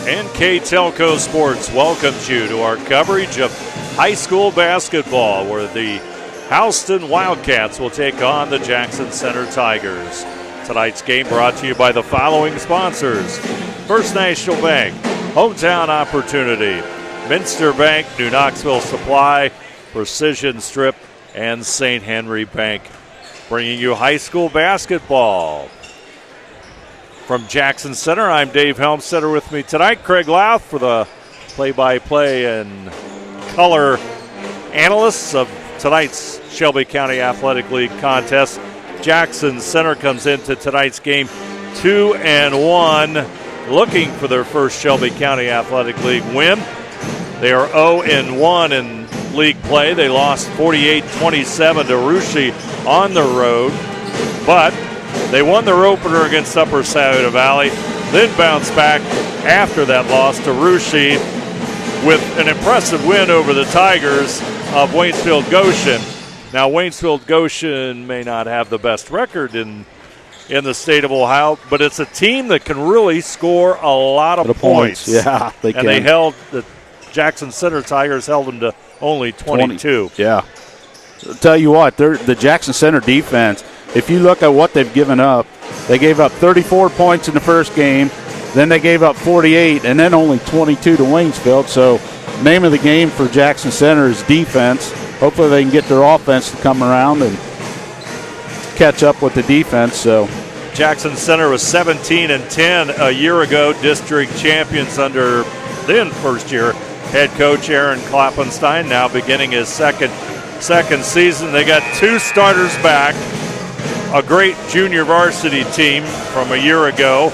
NK Telco Sports welcomes you to our coverage of high school basketball, where the Houston Wildcats will take on the Jackson Center Tigers. Tonight's game brought to you by the following sponsors: First National Bank, Hometown Opportunity, Minster Bank, New Knoxville Supply, Precision Strip, and St. Henry Bank. Bringing you high school basketball. From Jackson Center, I'm Dave Helmstetter. With me tonight, Craig Louth for the play-by-play and color analysts of tonight's Shelby County Athletic League contest. Jackson Center comes into tonight's game 2-1, looking for their first Shelby County Athletic League win. They are 0-1 in league play. They lost 48-27 to Russia on the road, but they won their opener against Upper Scioto Valley, then bounced back after that loss to Russia with an impressive win over the Tigers of Waynesfield Goshen. Now, Waynesfield Goshen may not have the best record in the state of Ohio, but it's a team that can really score a lot of points. Yeah, they can. And they held the Jackson Center Tigers held them to only 22. Yeah. I'll tell you what, the Jackson Center defense, if you look at what they've given up, they gave up 34 points in the first game, then they gave up 48, and then only 22 to Waynesfield. So name of the game for Jackson Center is defense. Hopefully they can get their offense to come around and catch up with the defense. So Jackson Center was 17-10 a year ago, district champions under then first-year head coach Aaron Kloppenstein, now beginning his second season. They got two starters back, a great junior varsity team from a year ago.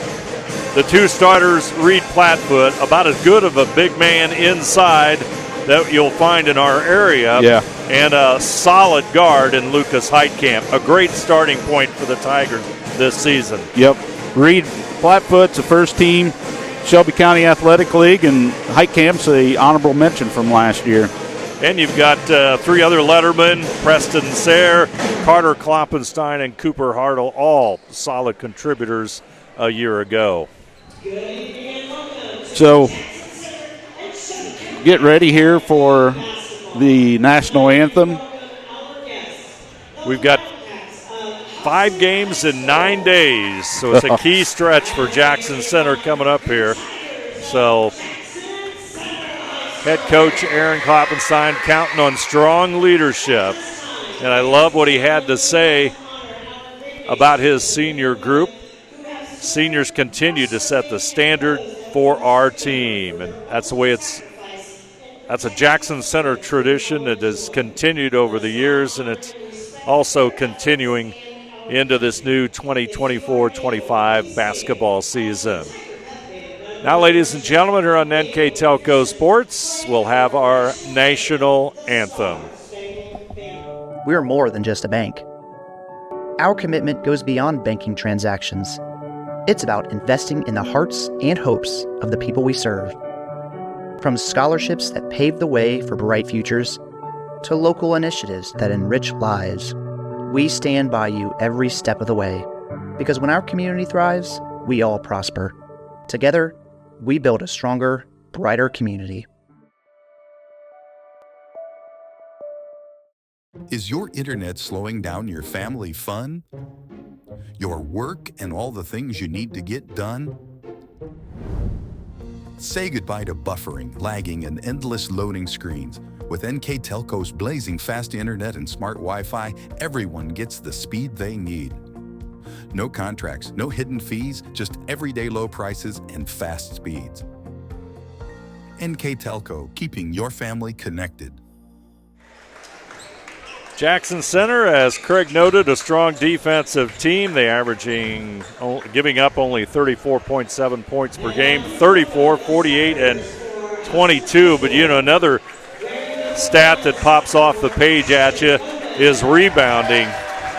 The two starters, Reed Plattfoot, about as good of a big man inside that you'll find in our area, and a solid guard in Lucas Heitkamp. A great starting point for the Tigers this season. Yep. Reed Plattfoot's the first team Shelby County Athletic League, and Heitkamp's the honorable mention from last year. And you've got three other lettermen, Preston Sayre, Carter Kloppenstein, and Cooper Hartle, all solid contributors a year ago. So get ready here for the national anthem. We've got 5 games in 9 days, so it's a key stretch for Jackson Center coming up here. So head coach Aaron Kloppenstein counting on strong leadership, and I love what he had to say about his senior group. Seniors continue to set the standard for our team, and that's the way that's a Jackson Center tradition that has continued over the years, and it's also continuing into this new 2024-25 basketball season. Now, ladies and gentlemen, here on NK Telco Sports, we'll have our national anthem. We're more than just a bank. Our commitment goes beyond banking transactions. It's about investing in the hearts and hopes of the people we serve. From scholarships that pave the way for bright futures to local initiatives that enrich lives, we stand by you every step of the way. Because when our community thrives, we all prosper. Together, we build a stronger, brighter community. Is your internet slowing down your family fun? Your work and all the things you need to get done? Say goodbye to buffering, lagging, and endless loading screens. With NK Telco's blazing fast internet and smart Wi-Fi, everyone gets the speed they need. No contracts, no hidden fees, just everyday low prices and fast speeds. NK Telco, keeping your family connected. Jackson Center, as Craig noted, a strong defensive team. They giving up only 34.7 points per game, 34, 48, and 22. But, another stat that pops off the page at you is rebounding.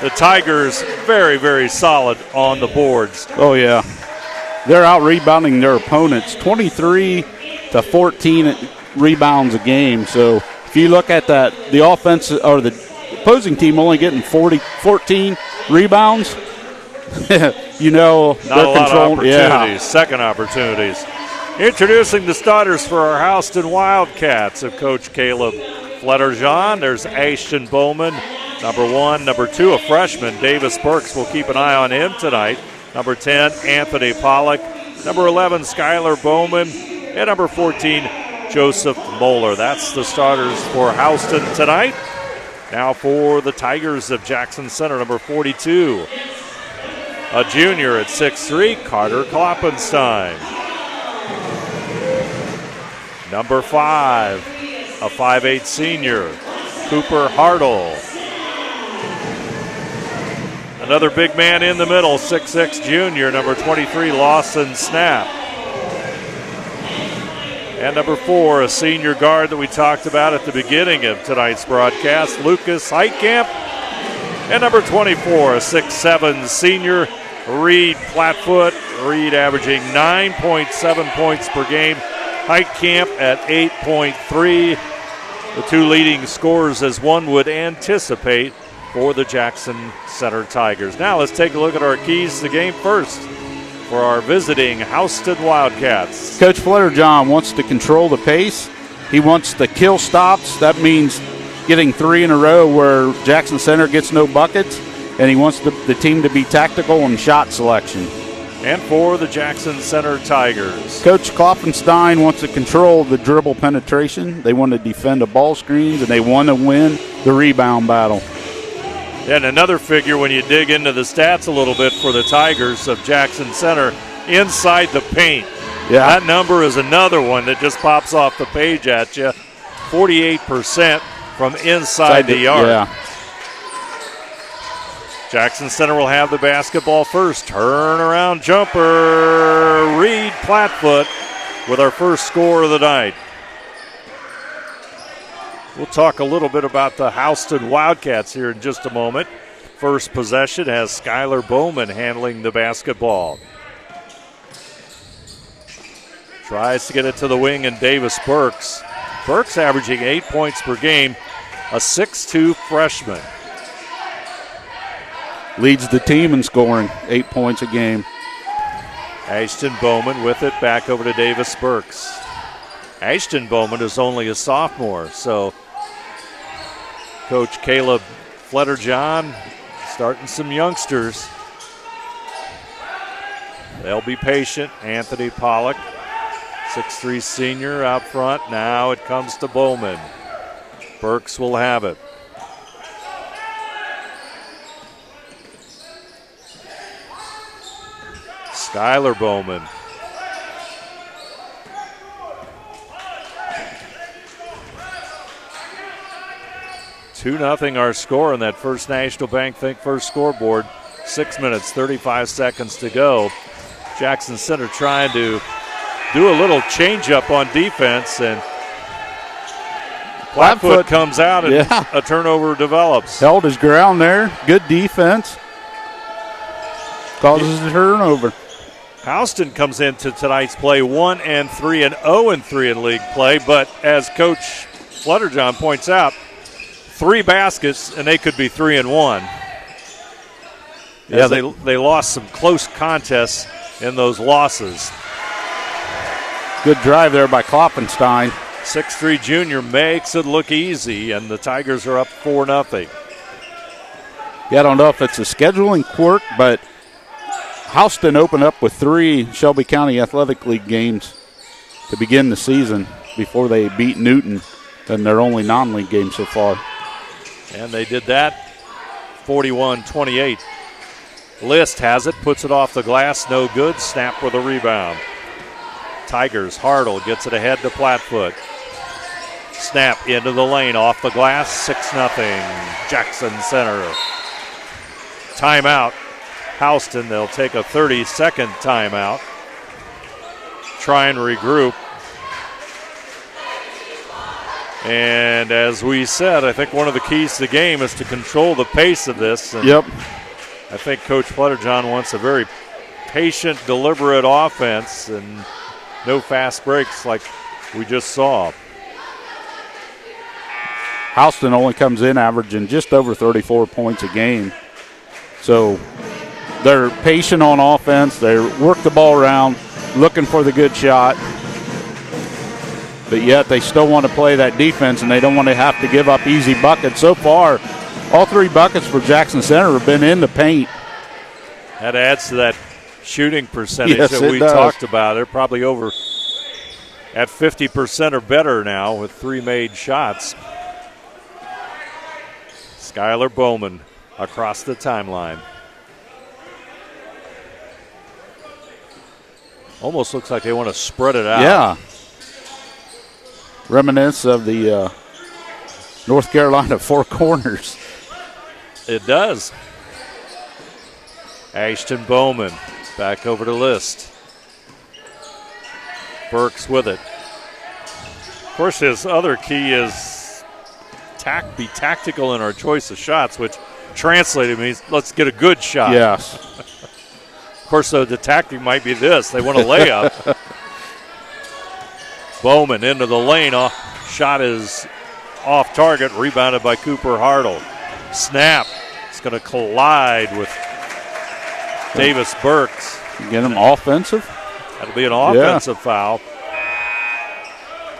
The Tigers very, very solid on the boards. Oh, yeah. They're out-rebounding their opponents, 23 to 14 rebounds a game. So if you look at that, the offense or the opposing team only getting 14 rebounds, not a lot of opportunities, second opportunities. Introducing the starters for our Houston Wildcats of Coach Caleb Fletterjohn. There's Ashton Bowman, number 1. Number 2, a freshman, Davis Burks. We'll keep an eye on him tonight. Number 10, Anthony Pollock. Number 11, Skylar Bowman. And number 14, Joseph Moeller. That's the starters for Houston tonight. Now for the Tigers of Jackson Center, number 42, a junior at 6'3", Carter Kloppenstein. Number 5, a 5'8" senior, Cooper Hartle. Another big man in the middle, 6'6" junior, number 23, Lawson Snap. And number 4, a senior guard that we talked about at the beginning of tonight's broadcast, Lucas Heitkamp. And number 24, a 6'7" senior, Reed Flatfoot. Reed averaging 9.7 points per game. Heitkamp at 8.3. The two leading scorers, as one would anticipate, for the Jackson Center Tigers. Now let's take a look at our keys to the game first for our visiting Houston Wildcats. Coach Fletterjohn wants to control the pace. He wants to kill stops. That means getting 3 in a row where Jackson Center gets no buckets, and he wants the team to be tactical in shot selection. And for the Jackson Center Tigers, Coach Kloppenstein wants to control the dribble penetration. They want to defend the ball screens, and they want to win the rebound battle. And another figure when you dig into the stats a little bit for the Tigers of Jackson Center, inside the paint. Yeah. That number is another one that just pops off the page at you. 48% from inside the yard. Yeah. Jackson Center will have the basketball first. Turnaround jumper, Reed Flatfoot with our first score of the night. We'll talk a little bit about the Houston Wildcats here in just a moment. First possession has Skylar Bowman handling the basketball. Tries to get it to the wing, and Davis Burks. Burks averaging 8 points per game, a 6'2" freshman. Leads the team in scoring, 8 points a game. Ashton Bowman with it, back over to Davis Burks. Ashton Bowman is only a sophomore, so Coach Caleb Fletterjohn starting some youngsters. They'll be patient. Anthony Pollock, 6'3" senior out front. Now it comes to Bowman. Burks will have it. Skylar Bowman. Two 2-0 our score on that First National Bank Think First scoreboard. 6 minutes, 35 seconds to go. Jackson Center trying to do a little change-up on defense, and Flatfoot comes out and a turnover develops. Held his ground there. Good defense. Causes a turnover. Houston comes into tonight's play 1-3 and 0-3 in league play, but as Coach Fletterjohn points out, 3 baskets and they could be 3-1. Yeah, they lost some close contests in those losses. Good drive there by Kloppenstein. 6'3" junior makes it look easy, and the Tigers are up 4-0. Yeah, I don't know if it's a scheduling quirk, but Houston opened up with 3 Shelby County Athletic League games to begin the season before they beat Newton in their only non-league game so far. And they did that 41-28. List has it, puts it off the glass, no good. Snap with a rebound. Tigers, Hartle gets it ahead to Flatfoot. Snap into the lane, off the glass, 6-0. Jackson Center. Timeout. Houston, they'll take a 30-second timeout. Try and regroup. And as we said, I think one of the keys to the game is to control the pace of this. And yep. I think Coach Fletterjohn wants a very patient, deliberate offense and no fast breaks like we just saw. Houston only comes in averaging just over 34 points a game. So they're patient on offense. They work the ball around, looking for the good shot. but yet they still want to play that defense, and they don't want to have to give up easy buckets. So far, all 3 buckets for Jackson Center have been in the paint. That adds to that shooting percentage Yes, that it we does. talked about. They're probably over at 50% or better now with 3 made shots. Skylar Bowman across the timeline. Almost looks like they want to spread it out. Yeah. Reminisce of the North Carolina Four Corners. It does. Ashton Bowman back over to List. Burks with it. Of course, his other key is be tactical in our choice of shots, which translated means let's get a good shot. Yes. Of course, though, the tactic might be this. They want a layup. Bowman into the lane. Shot is off target. Rebounded by Cooper Hartle. Snap. It's going to collide with Davis Burks. Get him offensive. That'll be an offensive foul.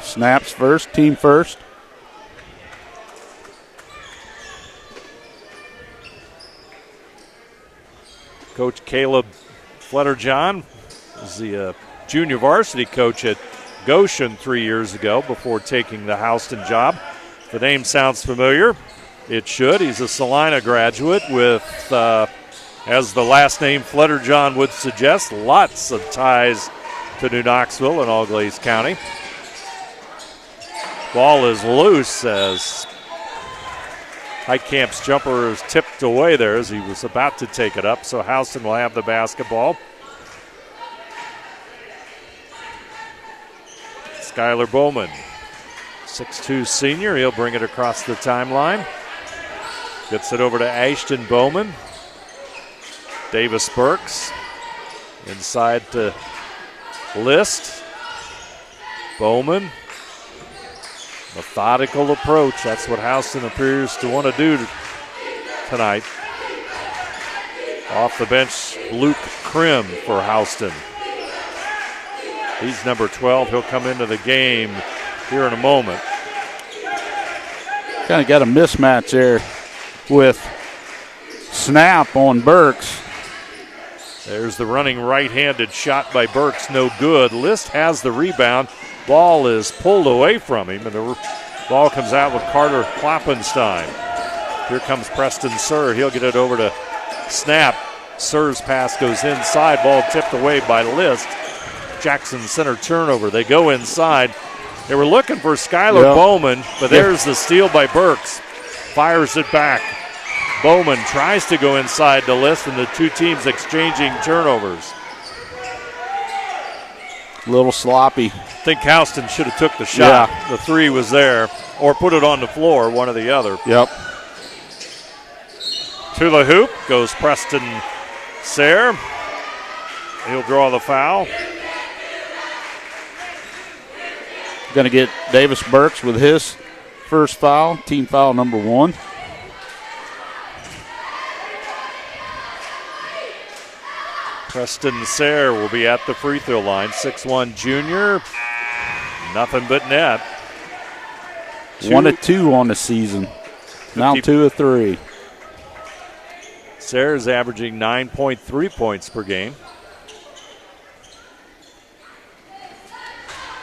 Snaps first, team first. Coach Caleb Fletterjohn is the junior varsity coach at Goshen 3 years ago before taking the Houston job. The name sounds familiar. It should. He's a Salina graduate with, as the last name Fletterjohn would suggest, lots of ties to New Knoxville and Auglaize County. Ball is loose as Heitkamp's jumper is tipped away there as he was about to take it up, so Houston will have the basketball. Skylar Bowman, 6'2 senior. He'll bring it across the timeline. Gets it over to Ashton Bowman. Davis Burks inside to List. Bowman. Methodical approach. That's what Houston appears to want to do tonight. Off the bench, Luke Krim for Houston. He's number 12. He'll come into the game here in a moment. Kind of got a mismatch there with Snap on Burks. There's the running right-handed shot by Burks. No good. List has the rebound. Ball is pulled away from him, and the ball comes out with Carter Kloppenstein. Here comes Preston Sir. He'll get it over to Snap. Sir's pass goes inside. Ball tipped away by List. Jackson Center turnover. They go inside. They were looking for Skylar Bowman, but there's the steal by Burks. Fires it back. Bowman tries to go inside the List, and the two teams exchanging turnovers. A little sloppy. I think Houston should have took the shot. Yeah. The three was there, or put it on the floor, one or the other. Yep. To the hoop goes Preston Sayre. He'll draw the foul. Going to get Davis Burks with his first foul, team foul number 1. Preston Sayre will be at the free throw line. 6'1 junior. Nothing but net. 1 of 2 on the season. Now 2 of 3. Sayre is averaging 9.3 points per game.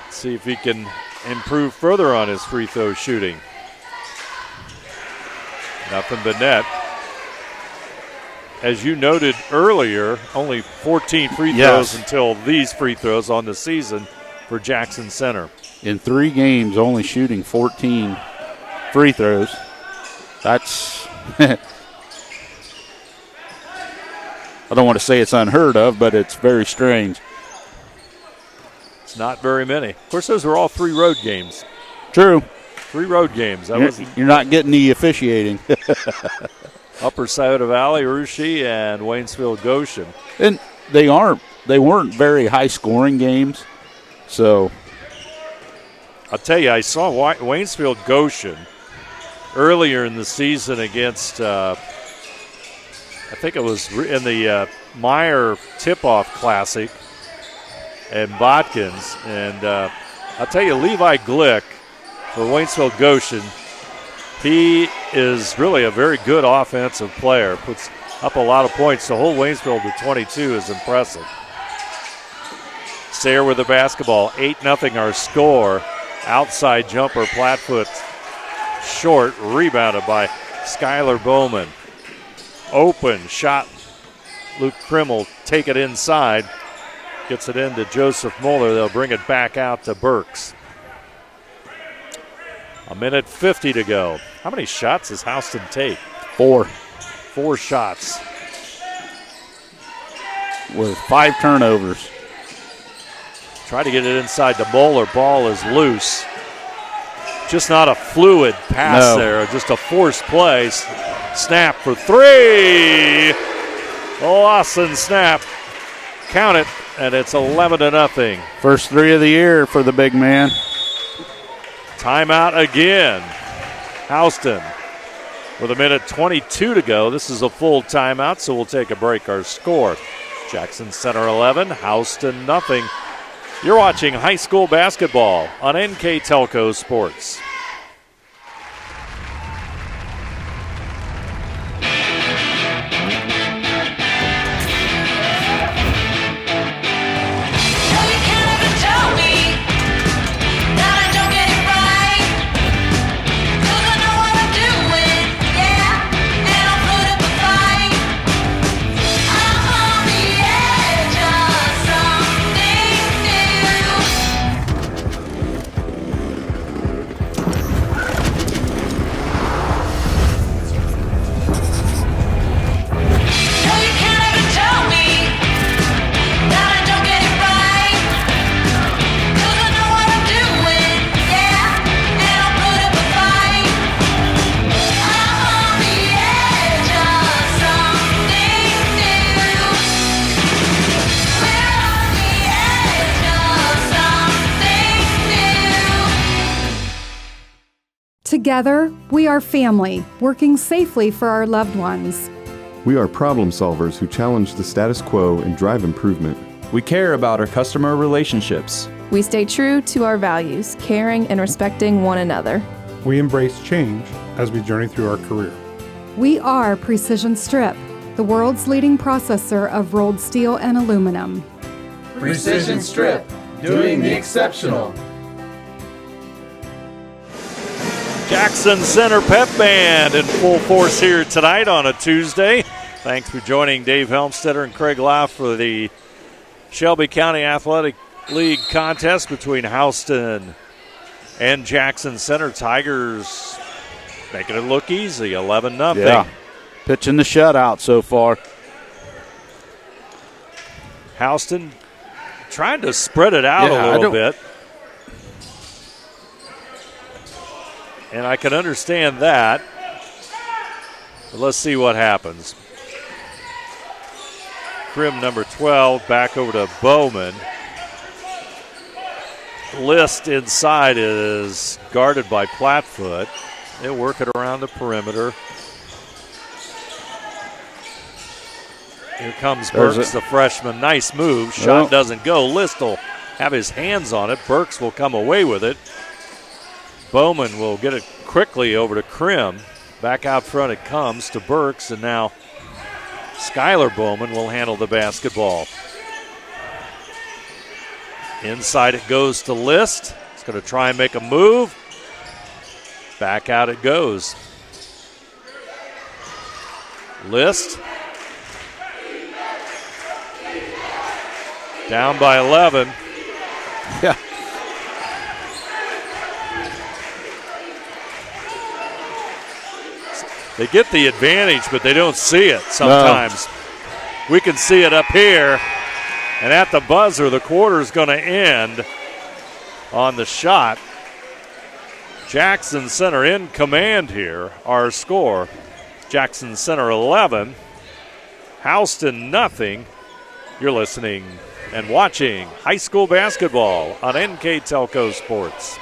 Let's see if he can improve further on his free throw shooting. Nothing but net. As you noted earlier, only 14 free throws until these free throws on the season for Jackson Center. In 3 games, only shooting 14 free throws. That's, I don't want to say it's unheard of, but it's very strange. It's not very many. Of course, those were all 3 road games. True. 3 road games. You're not getting the officiating. Upper Scioto Valley, Russia, and Waynesville Goshen. And they weren't very high scoring games. So I'll tell you, I saw Waynesville Goshen earlier in the season against, I think it was in the Meyer Tip-Off Classic and Botkins. And I'll tell you, Levi Glick for Waynesville Goshen, he is really a very good offensive player. Puts up a lot of points. To hold Waynesville to 22 is impressive. Sayre with the basketball. 8-0 our score. Outside jumper, Plattfoot short. Rebounded by Skylar Bowman. Open shot. Luke Krim will take it inside. Gets it into Joseph Mueller. They'll bring it back out to Burks. 1:50 to go. How many shots does Houston take? 4. 4 shots. With 5 turnovers. Try to get it inside to Mueller. Ball is loose. Just not a fluid pass there. Just a forced play. Snap for 3. Lawson snap. Count it, and it's 11-0. First 3 of the year for the big man. Timeout again. Houston with 1:22 to go. This is a full timeout, so we'll take a break. Our score, Jackson Center 11, Houston nothing. You're watching high school basketball on NK Telco Sports. Together, we are family, working safely for our loved ones. We are problem solvers who challenge the status quo and drive improvement. We care about our customer relationships. We stay true to our values, caring and respecting one another. We embrace change as we journey through our career. We are Precision Strip, the world's leading processor of rolled steel and aluminum. Precision Strip, doing the exceptional. Jackson Center Pep Band in full force here tonight on a Tuesday. Thanks for joining Dave Helmstetter and Craig Laff for the Shelby County Athletic League contest between Houston and Jackson Center. Tigers making it look easy, 11-0. Yeah, pitching the shutout so far. Houston trying to spread it out a little bit. And I can understand that. But let's see what happens. Krim, number 12, back over to Bowman. List inside is guarded by Plattfoot. They work it around the perimeter. Here comes Burks, the freshman. Nice move. Shot doesn't go. List will have his hands on it. Burks will come away with it. Bowman will get it quickly over to Krim. Back out front it comes to Burks, and now Skylar Bowman will handle the basketball. Inside it goes to List. He's going to try and make a move. Back out it goes. List. Down by 11. Yeah. They get the advantage, but they don't see it sometimes. No. We can see it up here. And at the buzzer, the quarter is going to end on the shot. Jackson Center in command here. Our score, Jackson Center 11, Houston nothing. You're listening and watching high school basketball on NK Telco Sports.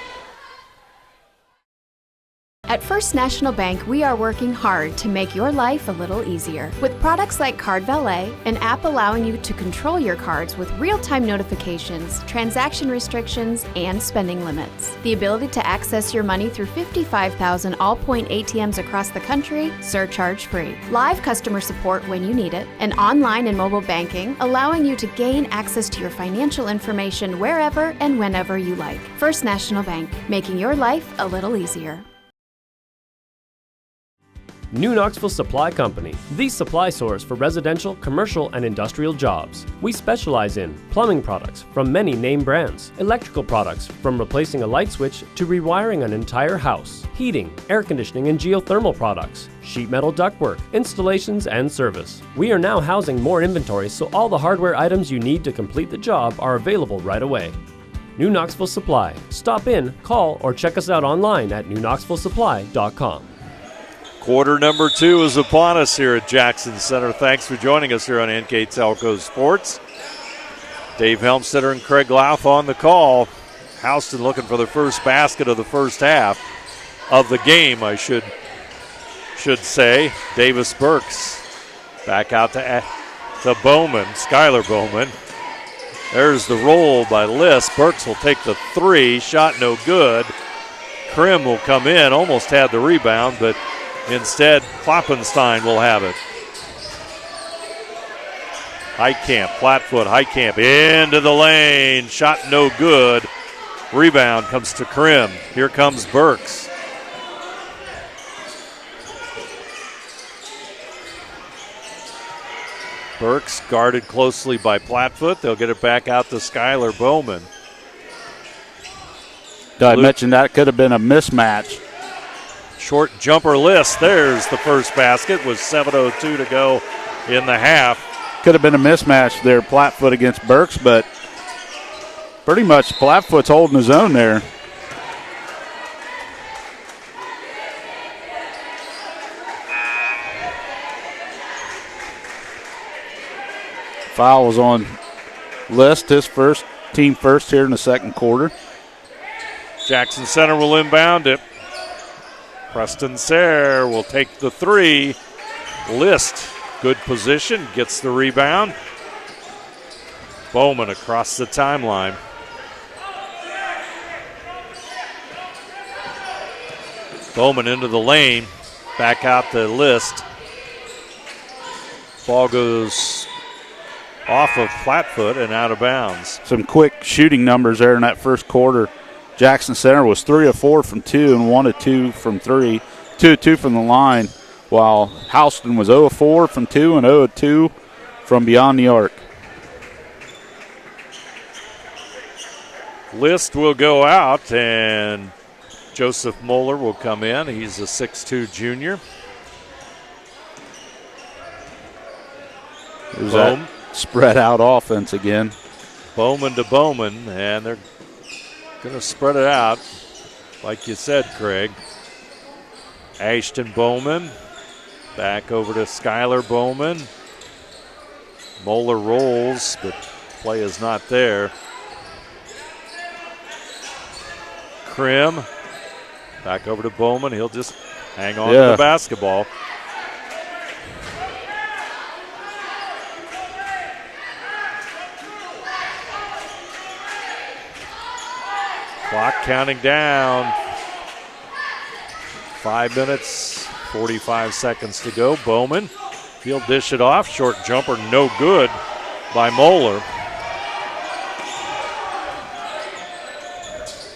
At First National Bank, we are working hard to make your life a little easier. With products like Card Valet, an app allowing you to control your cards with real-time notifications, transaction restrictions, and spending limits. The ability to access your money through 55,000 all-point ATMs across the country, surcharge-free. Live customer support when you need it. And online and mobile banking, allowing you to gain access to your financial information wherever and whenever you like. First National Bank, making your life a little easier. New Knoxville Supply Company, the supply source for residential, commercial, and industrial jobs. We specialize in plumbing products from many name brands, electrical products from replacing a light switch to rewiring an entire house, heating, air conditioning, and geothermal products, sheet metal ductwork, installations, and service. We are now housing more inventory, so all the hardware items you need to complete the job are available right away. New Knoxville Supply. Stop in, call, or check us out online at newknoxvillesupply.com. Quarter number 2 is upon us here at Jackson Center. Thanks for joining us here on NK Telco Sports. Dave Helmstetter and Craig Lauf on the call. Houston looking for the first basket of the first half of the game, I should say. Davis Burks back out to Bowman, Skylar Bowman. There's the roll by List. Burks will take the 3, shot no good. Krim will come in, almost had the rebound, but instead, Kloppenstein will have it. Heitkamp, flat foot, Heitkamp into the lane. Shot no good. Rebound comes to Krim. Here comes Burks. Burks guarded closely by Plattfoot. They'll get it back out to Skylar Bowman. I mentioned that could have been a mismatch. Short jumper List. There's the first basket with 7:02 to go in the half. Could have been a mismatch there, Plattfoot against Burks, but pretty much Plattfoot's holding his own there. Foul was on List, his team first here in the second quarter. Jackson Center will inbound it. Preston Sayre will take the 3. List, good position, gets the rebound. Bowman across the timeline. Bowman into the lane, back out the List. Ball goes off of Plattfoot and out of bounds. Some quick shooting numbers there in that first quarter. Jackson Center was 3 of 4 from 2 and 1 of 2 from 3. 2 of 2 from the line, while Houston was 0 of 4 from 2 and 0 of 2 from beyond the arc. List will go out, and Joseph Moeller will come in. He's a 6'2 junior. There's that spread out offense again. Bowman to Bowman, and they're going to spread it out, like you said, Craig. Ashton Bowman back over to Skylar Bowman. Moeller rolls, but play is not there. Krim back over to Bowman. He'll just hang on to the basketball. Clock counting down. 5 minutes, 45 seconds to go. Bowman, he'll dish it off. Short jumper, no good by Moeller.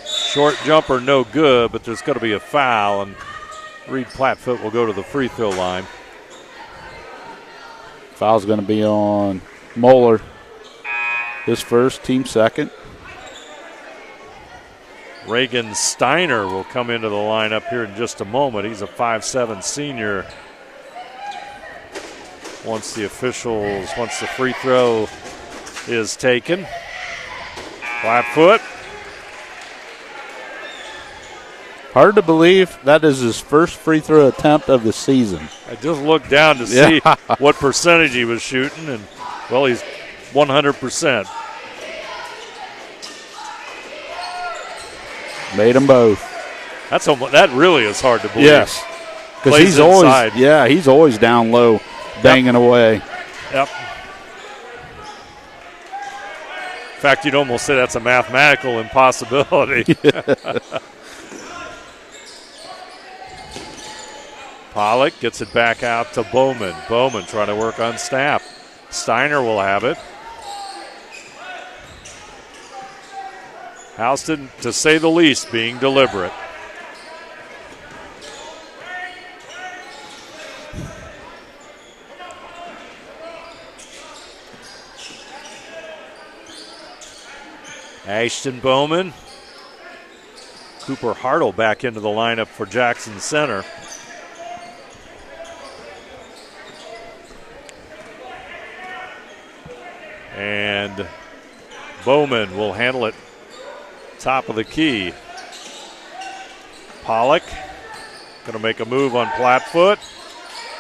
Short jumper, no good, but there's going to be a foul, and Reed Plattfoot will go to the free throw line. Foul's going to be on Moeller. His first, team second. Reagan Steiner will come into the lineup here in just a moment. He's a 5'7 senior. Once the free throw is taken. Plattfoot. Hard to believe that is his first free throw attempt of the season. I just looked down to see what percentage he was shooting, and, well, he's 100%. Made them both. That really is hard to believe. Yes, because he's always down low, banging away. Yep. In fact, you'd almost say that's a mathematical impossibility. Pollock gets it back out to Bowman. Bowman trying to work on snap. Steiner will have it. Houston, to say the least, being deliberate. Ashton Bowman. Cooper Hartle back into the lineup for Jackson Center. And Bowman will handle it top of the key. Pollock going to make a move on Plattfoot.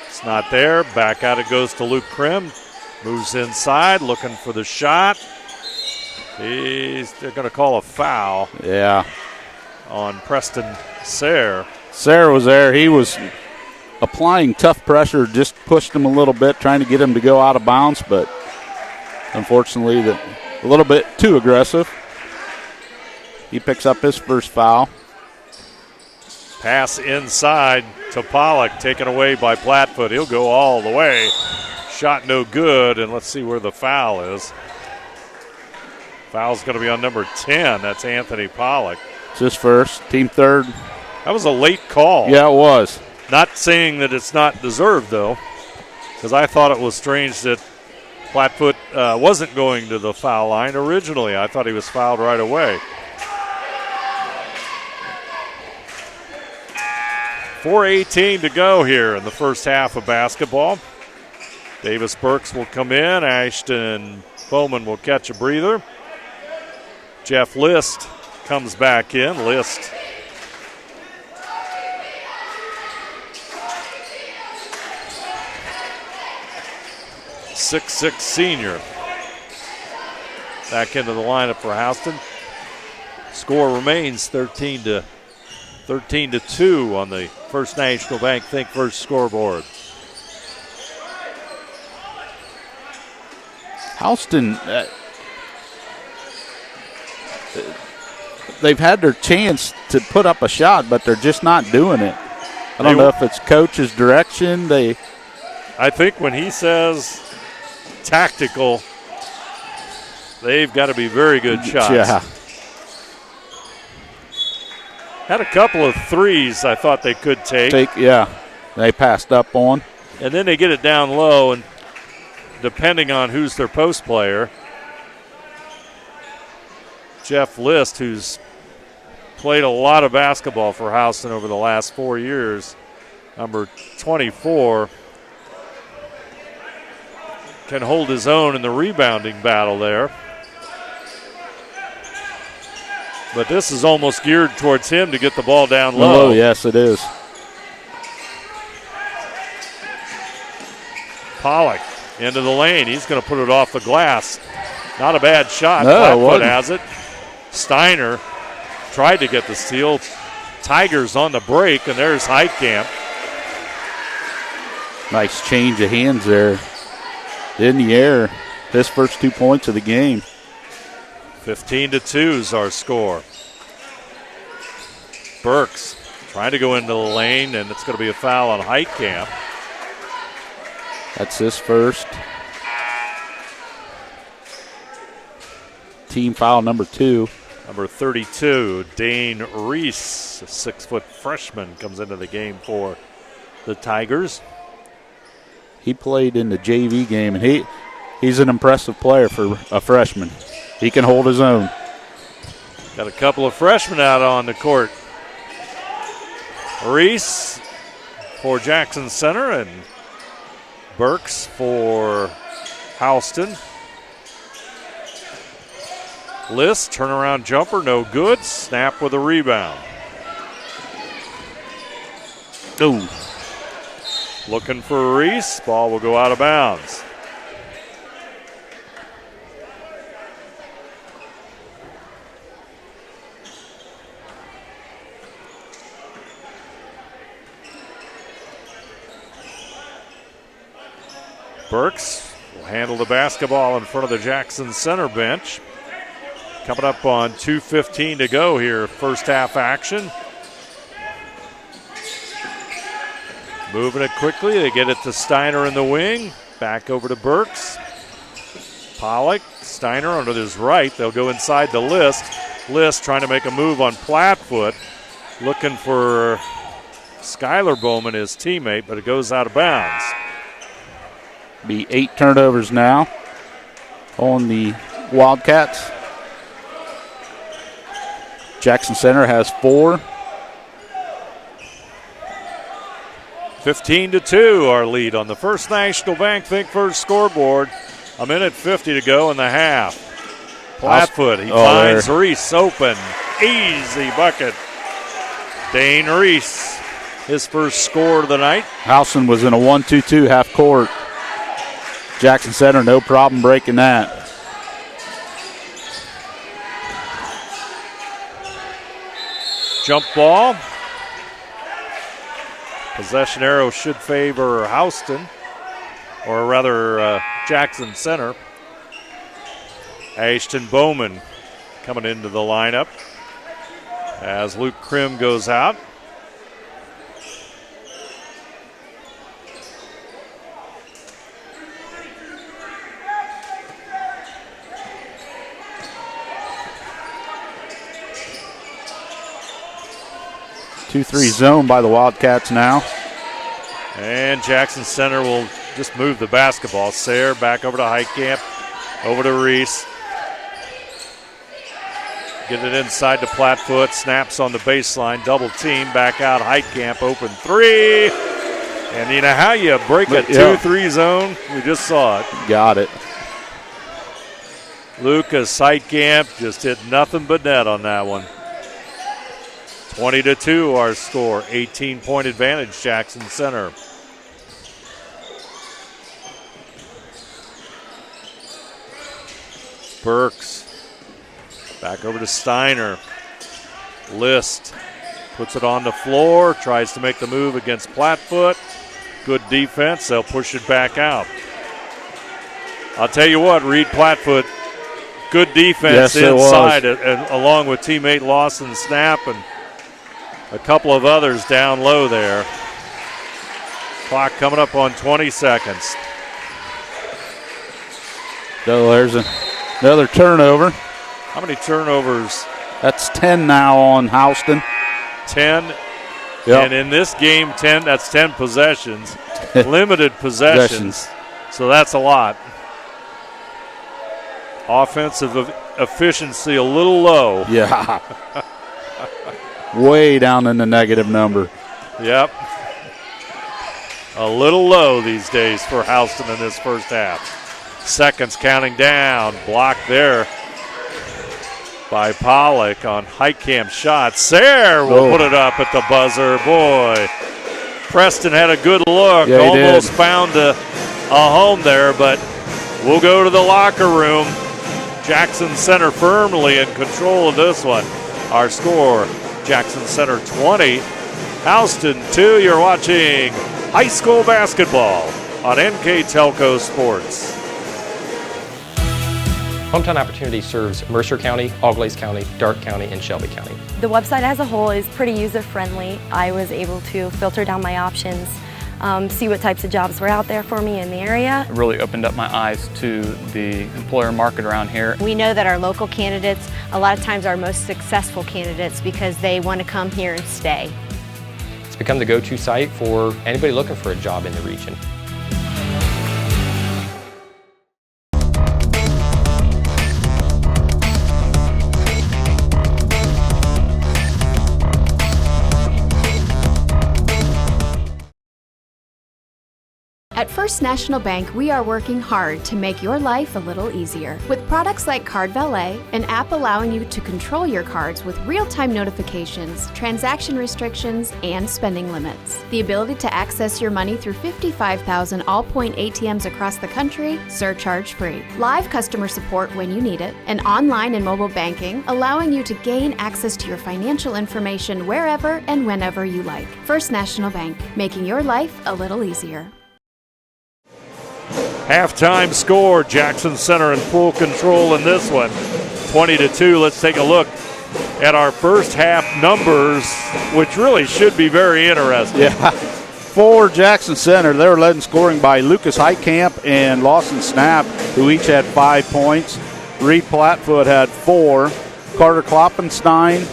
It's not there. Back out it goes to Luke Krim. Moves inside, looking for the shot. They're going to call a foul. Yeah. On Preston Sayre. Sayre was there. He was applying tough pressure, just pushed him a little bit, trying to get him to go out of bounds, but unfortunately a little bit too aggressive. He picks up his first foul. Pass inside to Pollock, taken away by Plattfoot. He'll go all the way. Shot no good, and let's see where the foul is. Foul's going to be on number 10. That's Anthony Pollock. It's his first, team third. That was a late call. Yeah, it was. Not saying that it's not deserved, though, because I thought it was strange that Plattfoot wasn't going to the foul line originally. I thought he was fouled right away. 4:18 to go here in the first half of basketball. Davis Burks will come in. Ashton Bowman will catch a breather. Jeff List comes back in. List .6'6" senior back into the lineup for Houston. Score remains 13 to 2 on the First National Bank Think First scoreboard. Houston, they've had their chance to put up a shot, but they're just not doing it. I don't know if it's coach's direction. I think when he says tactical, they've got to be very good shots. Yeah. Had a couple of threes I thought they could take. They passed up on. And then they get it down low, and depending on who's their post player, Jeff List, who's played a lot of basketball for Houston over the last 4 years, number 24, can hold his own in the rebounding battle there. But this is almost geared towards him to get the ball down low. Oh, yes, it is. Pollock into the lane. He's going to put it off the glass. Not a bad shot. No, Plattfoot has it. Steiner tried to get the steal. Tigers on the break, and there's Heitkamp. Nice change of hands there in the air. His first 2 points of the game. 15 to 2 is our score. Burks trying to go into the lane, and it's going to be a foul on Heitkamp. That's his first. Team foul number 2. Number 32, Dane Reese, a 6-foot freshman, comes into the game for the Tigers. He played in the JV game, and he's an impressive player for a freshman. He can hold his own. Got a couple of freshmen out on the court. Reese for Jackson Center and Burks for Houston. List, turnaround jumper, no good. Snap with a rebound. Ooh. Looking for Reese. Ball will go out of bounds. Burks will handle the basketball in front of the Jackson Center bench. Coming up on 2:15 to go here, first half action. Moving it quickly, they get it to Steiner in the wing. Back over to Burks. Pollock, Steiner under his right. They'll go inside the List. List trying to make a move on Plattfoot. Looking for Skylar Bowman, his teammate, but it goes out of bounds. Be 8 turnovers now on the Wildcats. Jackson Center has 4. 15-2 our lead on the First National Bank Think First scoreboard. A minute 50 to go in the half. Plattfoot, he finds Reese open. Easy bucket. Dane Reese, his first score of the night. Houston was in a 1-2-2 half court. Jackson Center, no problem breaking that. Jump ball. Possession arrow should favor Houston, or rather Jackson Center. Ashton Bowman coming into the lineup as Luke Krim goes out. Two-three zone by the Wildcats now. And Jackson Center will just move the basketball. Sayre back over to Heitkamp, over to Reese. Get it inside to Plattfoot. Snaps on the baseline. Double team. Back out. Heitkamp. Open 3. And you know how you break a 2-3 zone? We just saw it. Got it. Lucas Heitkamp just hit nothing but net on that one. 20-2 our score. 18-point advantage, Jackson Center. Burks. Back over to Steiner. List puts it on the floor, tries to make the move against Plattfoot. Good defense, they'll push it back out. I'll tell you what, Reed Plattfoot, good defense inside, and along with teammate Lawson Snap and a couple of others down low there. Clock coming up on 20 seconds. So there's another turnover. How many turnovers? That's 10 now on Houston. 10. Yep. And in this game, 10. That's 10 possessions. Limited possessions. So that's a lot. Offensive efficiency a little low. Yeah. Way down in the negative number. Yep. A little low these days for Houston in this first half. Seconds counting down. Blocked there by Pollock on Heitkamp's shot. Sayre will put it up at the buzzer. Boy, Preston had a good look. Yeah, almost found a home there, but we'll go to the locker room. Jackson Center firmly in control of this one. Our score, Jackson Center 20, Houston 2. You're watching high school basketball on NK Telco Sports. Hometown Opportunity serves Mercer County, Auglaize County, Darke County, and Shelby County. The website as a whole is pretty user-friendly. I was able to filter down my options, see what types of jobs were out there for me in the area. It really opened up my eyes to the employer market around here. We know that our local candidates, a lot of times are our most successful candidates because they want to come here and stay. It's become the go-to site for anybody looking for a job in the region. At First National Bank, we are working hard to make your life a little easier. With products like Card Valet, an app allowing you to control your cards with real-time notifications, transaction restrictions, and spending limits. The ability to access your money through 55,000 all-point ATMs across the country, surcharge-free. Live customer support when you need it, and online and mobile banking, allowing you to gain access to your financial information wherever and whenever you like. First National Bank, making your life a little easier. Halftime score, Jackson Center in full control in this one, 20-2. Let's take a look at our first half numbers, which really should be very interesting. Yeah. For Jackson Center, they were led in scoring by Lucas Heitkamp and Lawson Snap, who each had 5 points. Reed Plattfoot had 4. Carter Kloppenstein,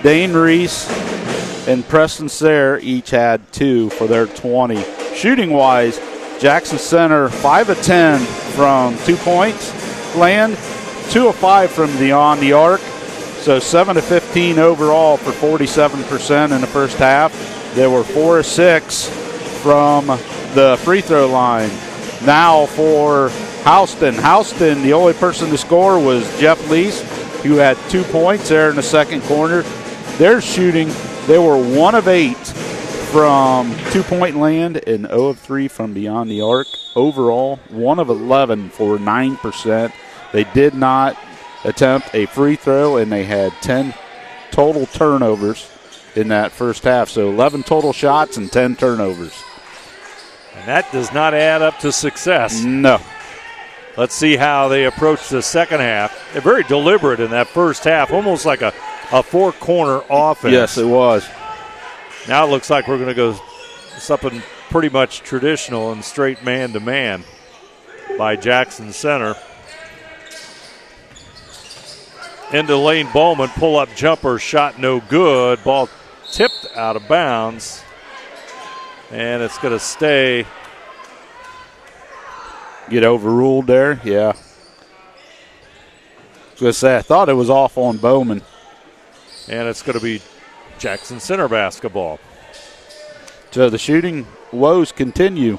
Dane Reese, and Preston Sayre each had 2 for their 20. Shooting-wise, Jackson Center 5 of 10 from 2-point land, 2 of 5 from beyond the arc, so 7 of 15 overall for 47% in the first half. There were 4 of 6 from the free throw line. Now for Houston. Houston, the only person to score was Jeff Lease, who had 2 points there in the second quarter. Their shooting, they were 1 of 8 from 2-point land and 0 of 3 from beyond the arc. Overall, 1 of 11 for 9%. They did not attempt a free throw, and they had 10 total turnovers in that first half. So 11 total shots and 10 turnovers. And that does not add up to success. No. Let's see how they approach the second half. They're very deliberate in that first half, almost like a four-corner offense. Yes, it was. Now it looks like we're going to go something pretty much traditional and straight man-to-man by Jackson Center. Into Lane Bowman, pull-up jumper, shot no good. Ball tipped out of bounds, and it's going to stay. Get overruled there, yeah. I was going to say, I thought it was off on Bowman. And it's going to be Jackson Center basketball. So the shooting woes continue.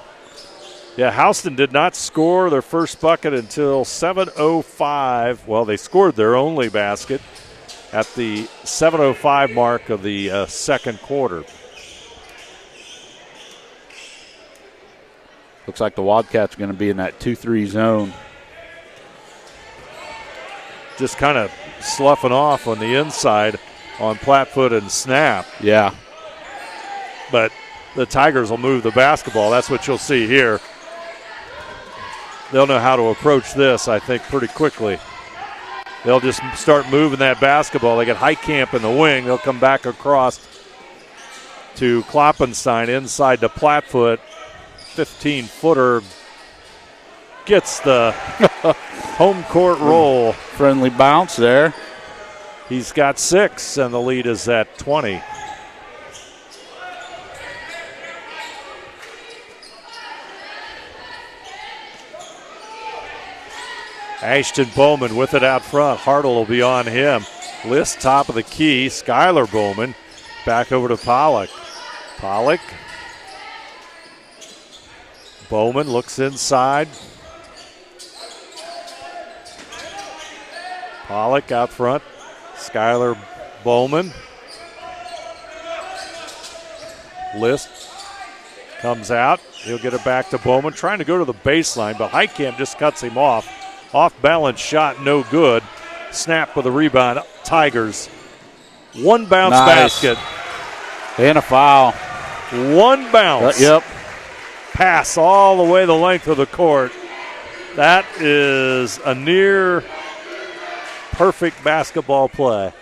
Yeah, Houston did not score their first bucket until 7:05. Well, they scored their only basket at the 7:05 mark of the second quarter. Looks like the Wildcats are going to be in that 2-3 zone. Just kind of sloughing off on the inside on Plattfoot and Snap. Yeah. But the Tigers will move the basketball. That's what you'll see here. They'll know how to approach this, I think, pretty quickly. They'll just start moving that basketball. They get Heitkamp in the wing. They'll come back across to Kloppenstein inside to Plattfoot. 15-footer gets the home court roll. Friendly bounce there. He's got 6, and the lead is at 20. Ashton Bowman with it out front. Hartle will be on him. List top of the key. Skylar Bowman back over to Pollock. Pollock. Bowman looks inside. Pollock out front. Skylar Bowman. List comes out. He'll get it back to Bowman. Trying to go to the baseline, but Heitkamp just cuts him off. Off-balance shot, no good. Snap with a rebound. Tigers. One bounce basket. And a foul. One bounce. Yep. Pass all the way the length of the court. That is a near perfect basketball play.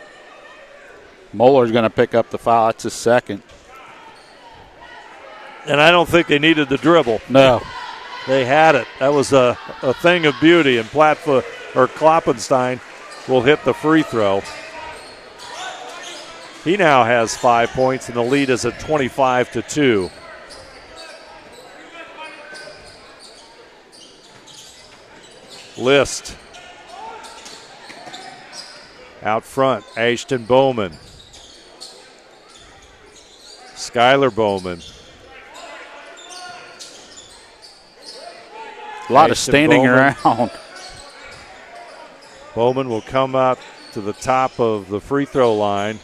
Moeller's going to pick up the foul. It's his second. And I don't think they needed the dribble. No. They had it. That was a thing of beauty, and Plattfoot or Kloppenstein will hit the free throw. He now has 5 points, and the lead is at 25-2. List out front, Ashton Bowman. Skylar Bowman. A lot of standing around. Bowman will come out to the top of the free throw line.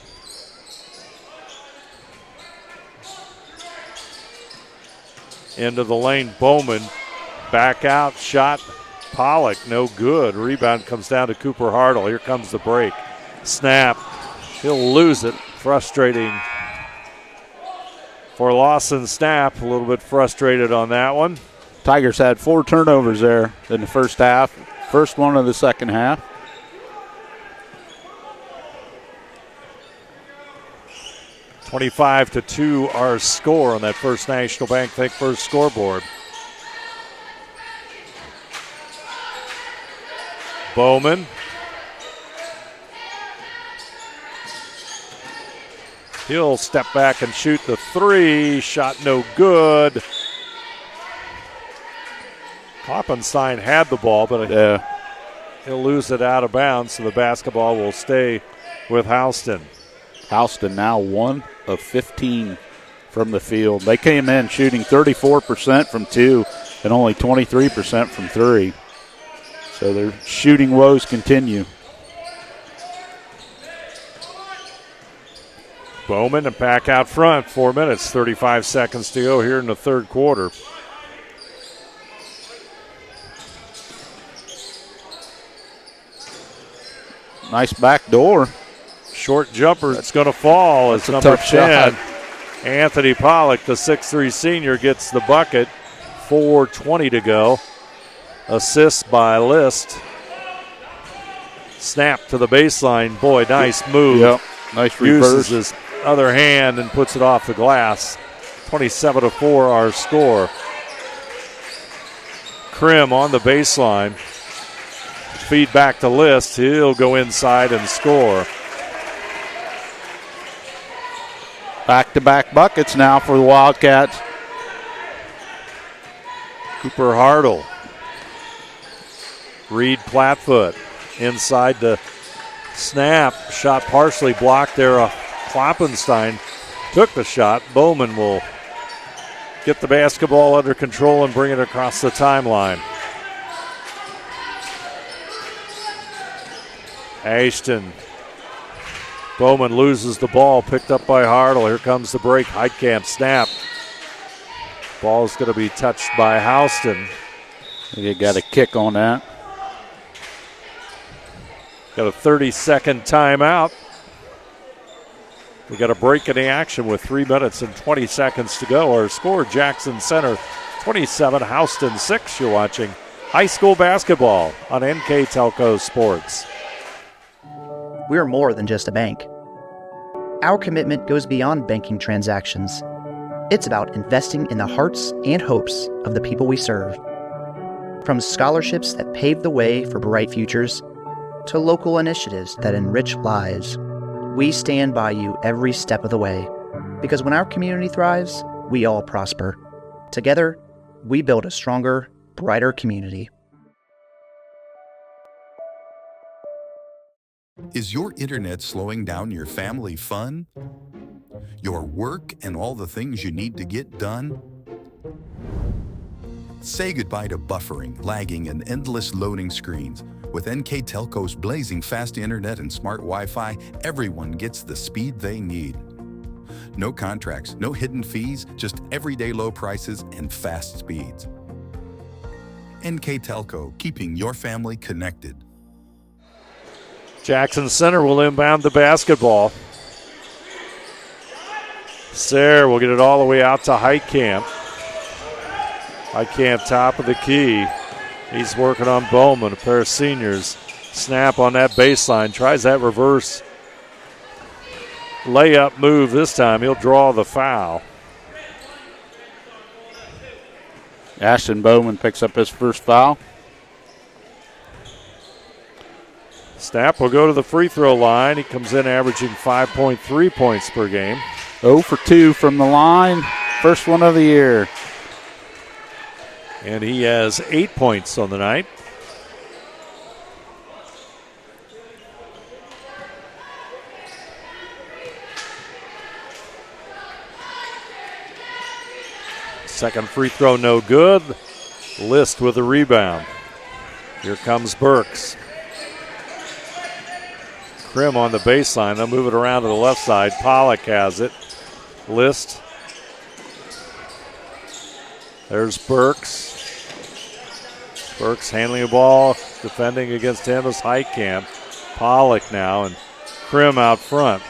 Into the lane, Bowman. Back out, shot. Pollock, no good. Rebound comes down to Cooper Hartle. Here comes the break. Snap. He'll lose it. Frustrating for Lawson Snap. A little bit frustrated on that one. Tigers had 4 turnovers there in the first half. First one of the second half. $25-2 our score on that First National Bank Think First scoreboard. Bowman. He'll step back and shoot the 3. Shot no good. Kloppenstein had the ball, but he'll lose it out of bounds, so the basketball will stay with Houston. Houston now 1 of 15 from the field. They came in shooting 34% from 2 and only 23% from 3. So their shooting woes continue. Bowman and Pack out front. 4 minutes, 35 seconds to go here in the third quarter. Nice back door. Short jumper. It's going to fall. It's number 10. Anthony Pollock, the 6'3 senior, gets the bucket. 4:20 to go. Assist by List. Snap to the baseline. Boy, nice move. Yep. Nice reverse. Uses his other hand and puts it off the glass. 27-4 our score. Krim on the baseline. Feed back to List. He'll go inside and score. Back-to-back buckets now for the Wildcats. Cooper Hartle. Reed Plattfoot inside the snap. Shot partially blocked there. Kloppenstein took the shot. Bowman will get the basketball under control and bring it across the timeline. Ashton. Bowman loses the ball, picked up by Hartle. Here comes the break. Heitkamp snap. Ball's going to be touched by Houston. You got a kick on that. Got a 30-second timeout. We got a break in the action with 3 minutes and 20 seconds to go. Our score, Jackson Center 27, Houston 6. You're watching high school basketball on NK Telco Sports. We're more than just a bank. Our commitment goes beyond banking transactions. It's about investing in the hearts and hopes of the people we serve. From scholarships that pave the way for bright futures to local initiatives that enrich lives, we stand by you every step of the way. Because when our community thrives, we all prosper. Together, we build a stronger, brighter community. Is your internet slowing down your family fun? Your work and all the things you need to get done? Say goodbye to buffering, lagging, and endless loading screens. With NK Telco's blazing fast internet and smart Wi-Fi, everyone gets the speed they need. No contracts, no hidden fees, just everyday low prices and fast speeds. NK Telco, keeping your family connected. Jackson Center will inbound the basketball. Sayre will get it all the way out to Heitkamp. Heitkamp top of the key. He's working on Bowman, a pair of seniors. Snap on that baseline. Tries that reverse layup move this time. He'll draw the foul. Ashton Bowman picks up his first foul. Snap will go to the free throw line. He comes in averaging 5.3 points per game. 0 for 2 from the line. First one of the year. And he has 8 points on the night. Second free throw no good. List with a rebound. Here comes Burks. Krim on the baseline. They'll move it around to the left side. Pollock has it. List. There's Burks. Burks handling the ball. Defending against him is Heitkamp. Pollock now and Krim out front.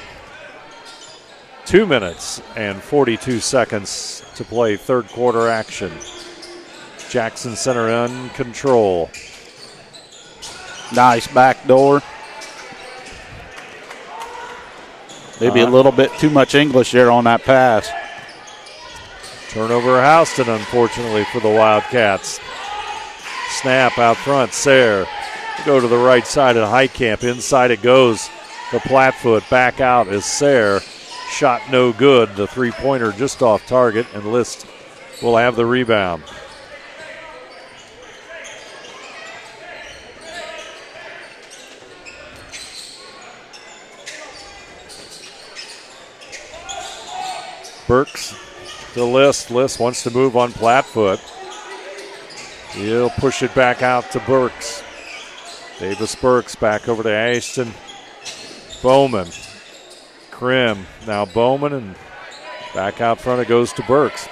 2 minutes and 42 seconds to play third quarter action. Jackson Center in control. Nice back door. Maybe a little bit too much English there on that pass. Turnover Houston, unfortunately, for the Wildcats. Snap out front, Sayre. Go to the right side of Heitkamp. Inside it goes to Plattfoot. Back out is Sayre. Shot no good. The three-pointer just off target, and List will have the rebound. Burks to List. List wants to move on Plattfoot. He'll push it back out to Burks. Davis Burks back over to Ashton Bowman. Krim. Now Bowman, and back out front it goes to Burks.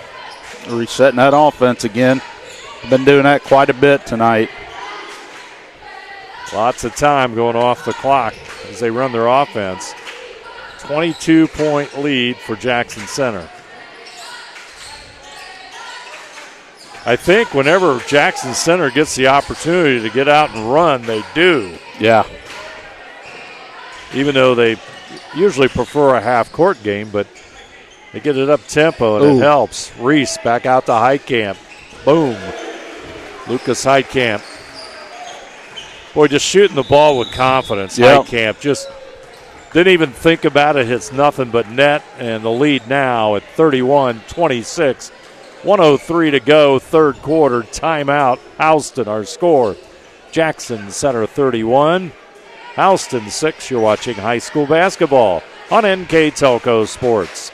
Resetting that offense again. Been doing that quite a bit tonight. Lots of time going off the clock as they run their offense. 22-point lead for Jackson Center. I think whenever Jackson Center gets the opportunity to get out and run, they do. Yeah. Even though they usually prefer a half-court game, but they get it up tempo, and it helps. Reese back out to Heitkamp. Boom. Lucas Heitkamp. Boy, just shooting the ball with confidence. Yep. Heitkamp just didn't even think about it. Hits nothing but net, and the lead now at 31-26. 1:03 to go, third quarter. Timeout. Houston, our score. Jackson Center 31. Houston 6. You're watching high school basketball on NK Telco Sports.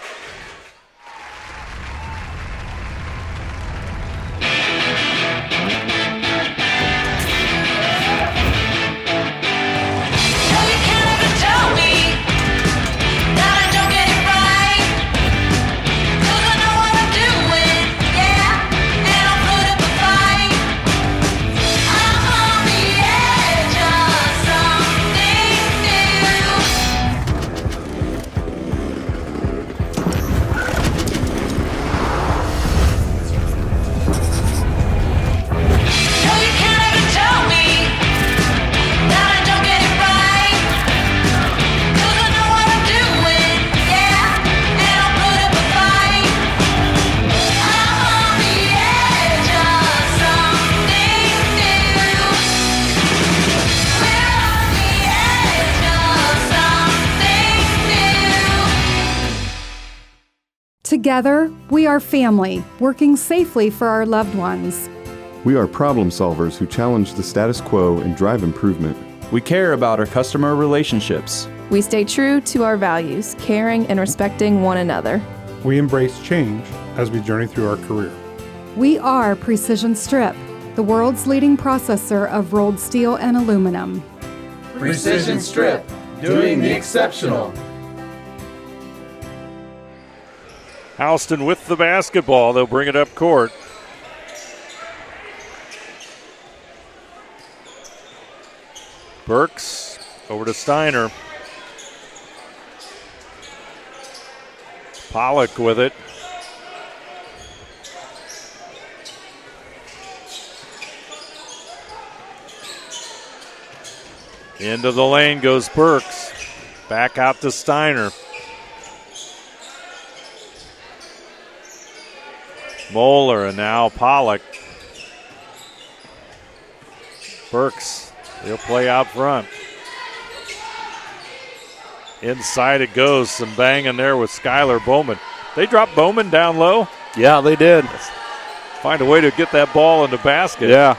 Together, we are family, working safely for our loved ones. We are problem solvers who challenge the status quo and drive improvement. We care about our customer relationships. We stay true to our values, caring and respecting one another. We embrace change as we journey through our career. We are Precision Strip, the world's leading processor of rolled steel and aluminum. Precision Strip, doing the exceptional. Houston with the basketball. They'll bring it up court. Burks over to Steiner. Pollock with it. Into the lane goes Burks. Back out to Steiner. Moeller and now Pollock. Burks, he'll play out front. Inside it goes, some banging there with Skylar Bowman. They dropped Bowman down low. Yeah, they did. Find a way to get that ball in the basket. Yeah.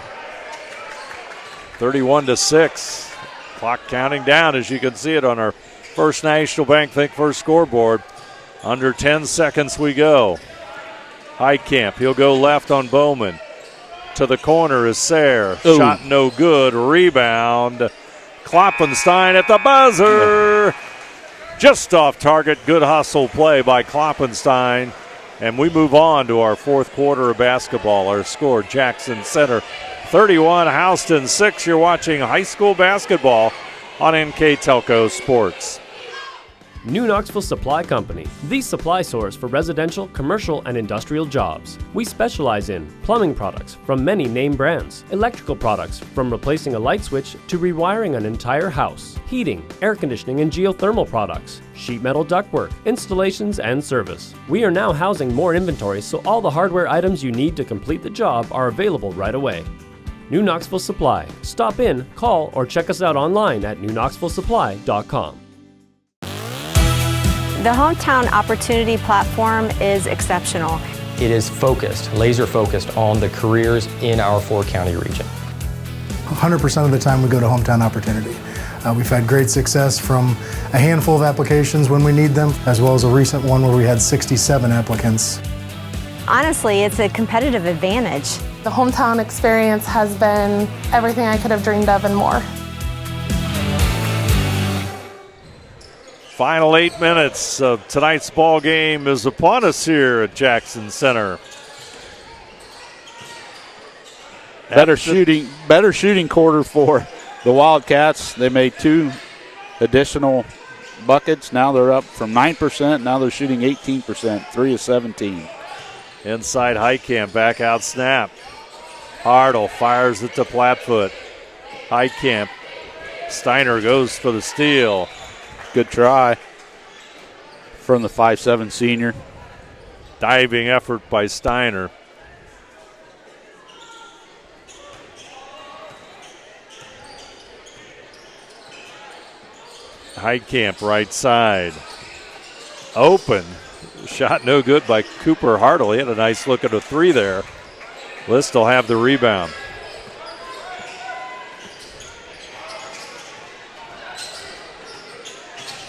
31-6. Clock counting down as you can see it on our First National Bank Think First scoreboard. Under 10 seconds we go. Heitkamp, he'll go left on Bowman. To the corner is Sayre. Shot no good. Rebound. Kloppenstein at the buzzer. Just off target. Good hustle play by Kloppenstein. And we move on to our fourth quarter of basketball. Our score, Jackson Center 31, Houston 6. You're watching high school basketball on NK Telco Sports. New Knoxville Supply Company, the supply source for residential, commercial, and industrial jobs. We specialize in plumbing products from many name brands, electrical products from replacing a light switch to rewiring an entire house, heating, air conditioning, and geothermal products, sheet metal ductwork, installations, and service. We are now housing more inventory, so all the hardware items you need to complete the job are available right away. New Knoxville Supply. Stop in, call, or check us out online at newknoxvillesupply.com. The Hometown Opportunity Platform is exceptional. It is focused, laser focused on the careers in our 4-county region. 100% of the time we go to Hometown Opportunity. We've had great success from a handful of applications when we need them, as well as a recent one where we had 67 applicants. Honestly, it's a competitive advantage. The Hometown experience has been everything I could have dreamed of and more. Final 8 minutes of tonight's ball game is upon us here at Jackson Center. Better shooting quarter for the Wildcats. They made 2 additional buckets. Now they're up from 9%. Now they're shooting 18%, 3 of 17. Inside Heitkamp, back out snap. Hartle fires it to Plattfoot. Heitkamp. Steiner goes for the steal. Good try from the 5'7" senior. Diving effort by Steiner. Heitkamp right side. Open. Shot no good by Cooper Hartle. He had a nice look at a 3 there. List will have the rebound.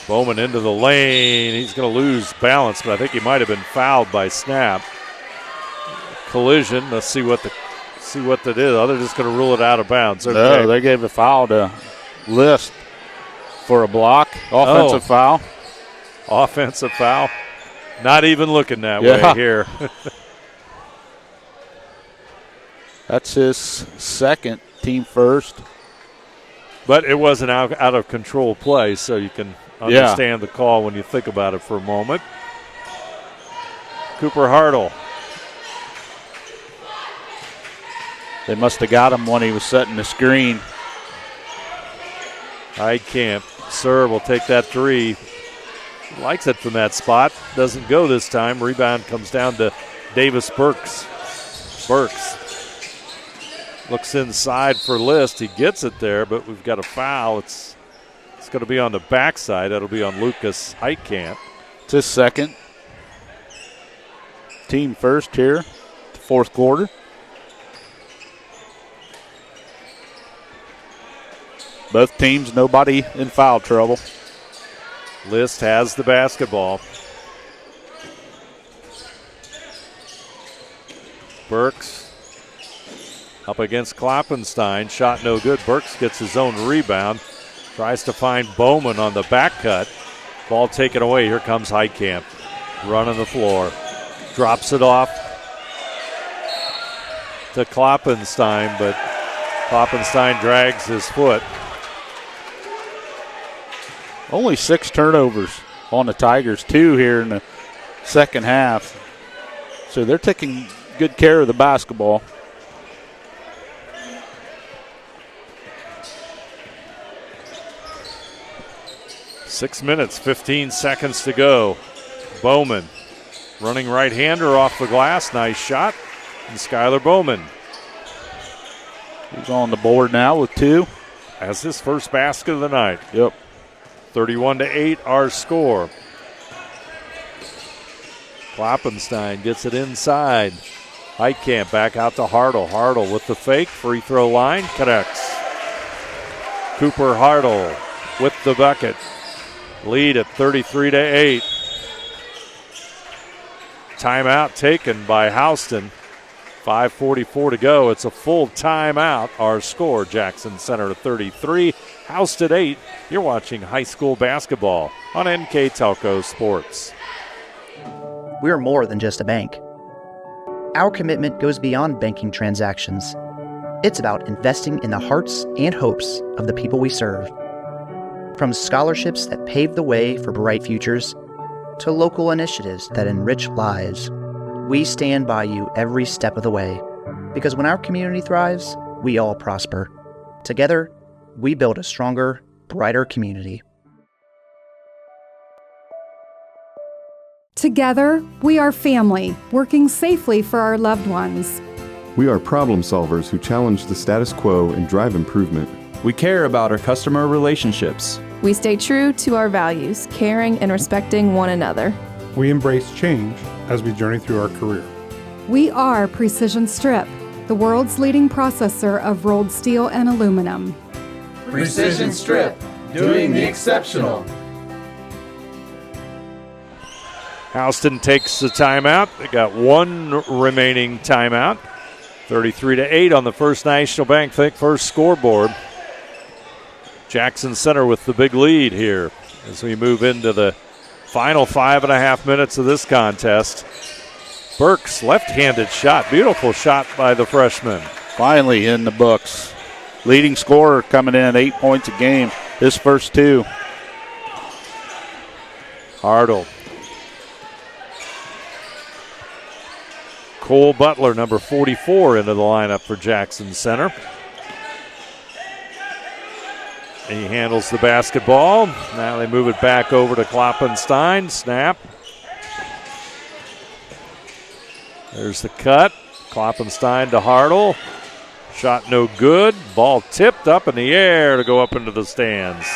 Bowman into the lane. He's going to lose balance, but I think he might have been fouled by Snap. Collision. Let's see what that is. Oh, they're just going to rule it out of bounds. Okay. No, they gave a foul to List for a block. Offensive foul. Offensive foul. Not even looking that way here. That's his second, team first. But it wasn't out of control play, so you can understand the call when you think about it for a moment. Cooper Hartle. They must have got him when he was setting the screen. Heitkamp. Serve will take that 3. Likes it from that spot. Doesn't go this time. Rebound comes down to Davis Burks. Burks looks inside for List. He gets it there, but we've got a foul. It's going to be on the backside. That'll be on Lucas Heitkamp. It's his second. Team first here, the fourth quarter. Both teams, nobody in foul trouble. List has the basketball. Burks up against Kloppenstein. Shot no good. Burks gets his own rebound. Tries to find Bowman on the back cut. Ball taken away. Here comes Heitkamp. Running the floor. Drops it off to Kloppenstein, but Kloppenstein drags his foot. Only 6 turnovers on the Tigers, 2 here in the second half. So they're taking good care of the basketball. Six minutes, 15 seconds to go. Bowman running right-hander off the glass. Nice shot. And Skylar Bowman. He's on the board now with 2. Has his first basket of the night. Yep. 31-8 our score. Kloppenstein gets it inside. Heitkamp back out to Hartle. Hartle with the fake. Free throw line. Connects. Cooper Hartle with the bucket. Lead at 33-8. Timeout taken by Houston. 5:44 to go. It's a full timeout. Our score, Jackson Center 33, Houston 8. You're watching high school basketball on NK Telco Sports. We're more than just a bank. Our commitment goes beyond banking transactions. It's about investing in the hearts and hopes of the people we serve. From scholarships that pave the way for bright futures to local initiatives that enrich lives, we stand by you every step of the way. Because when our community thrives, we all prosper. Together, we build a stronger, brighter community. Together, we are family, working safely for our loved ones. We are problem solvers who challenge the status quo and drive improvement. We care about our customer relationships. We stay true to our values, caring and respecting one another. We embrace change as we journey through our career. We are Precision Strip, the world's leading processor of rolled steel and aluminum. Precision Strip, doing the exceptional. Houston takes the timeout. They got one remaining timeout. 33-8 on the First National Bank first scoreboard. Jackson Center with the big lead here as we move into the final 5.5 minutes of this contest. Burks, left-handed shot. Beautiful shot by the freshman. Finally in the books. Leading scorer coming in 8 points a game. His first two. Hartle. Cole Butler, number 44, into the lineup for Jackson Center. He handles the basketball. Now they move it back over to Kloppenstein. Snap. There's the cut. Kloppenstein to Hartle. Shot no good. Ball tipped up in the air to go up into the stands.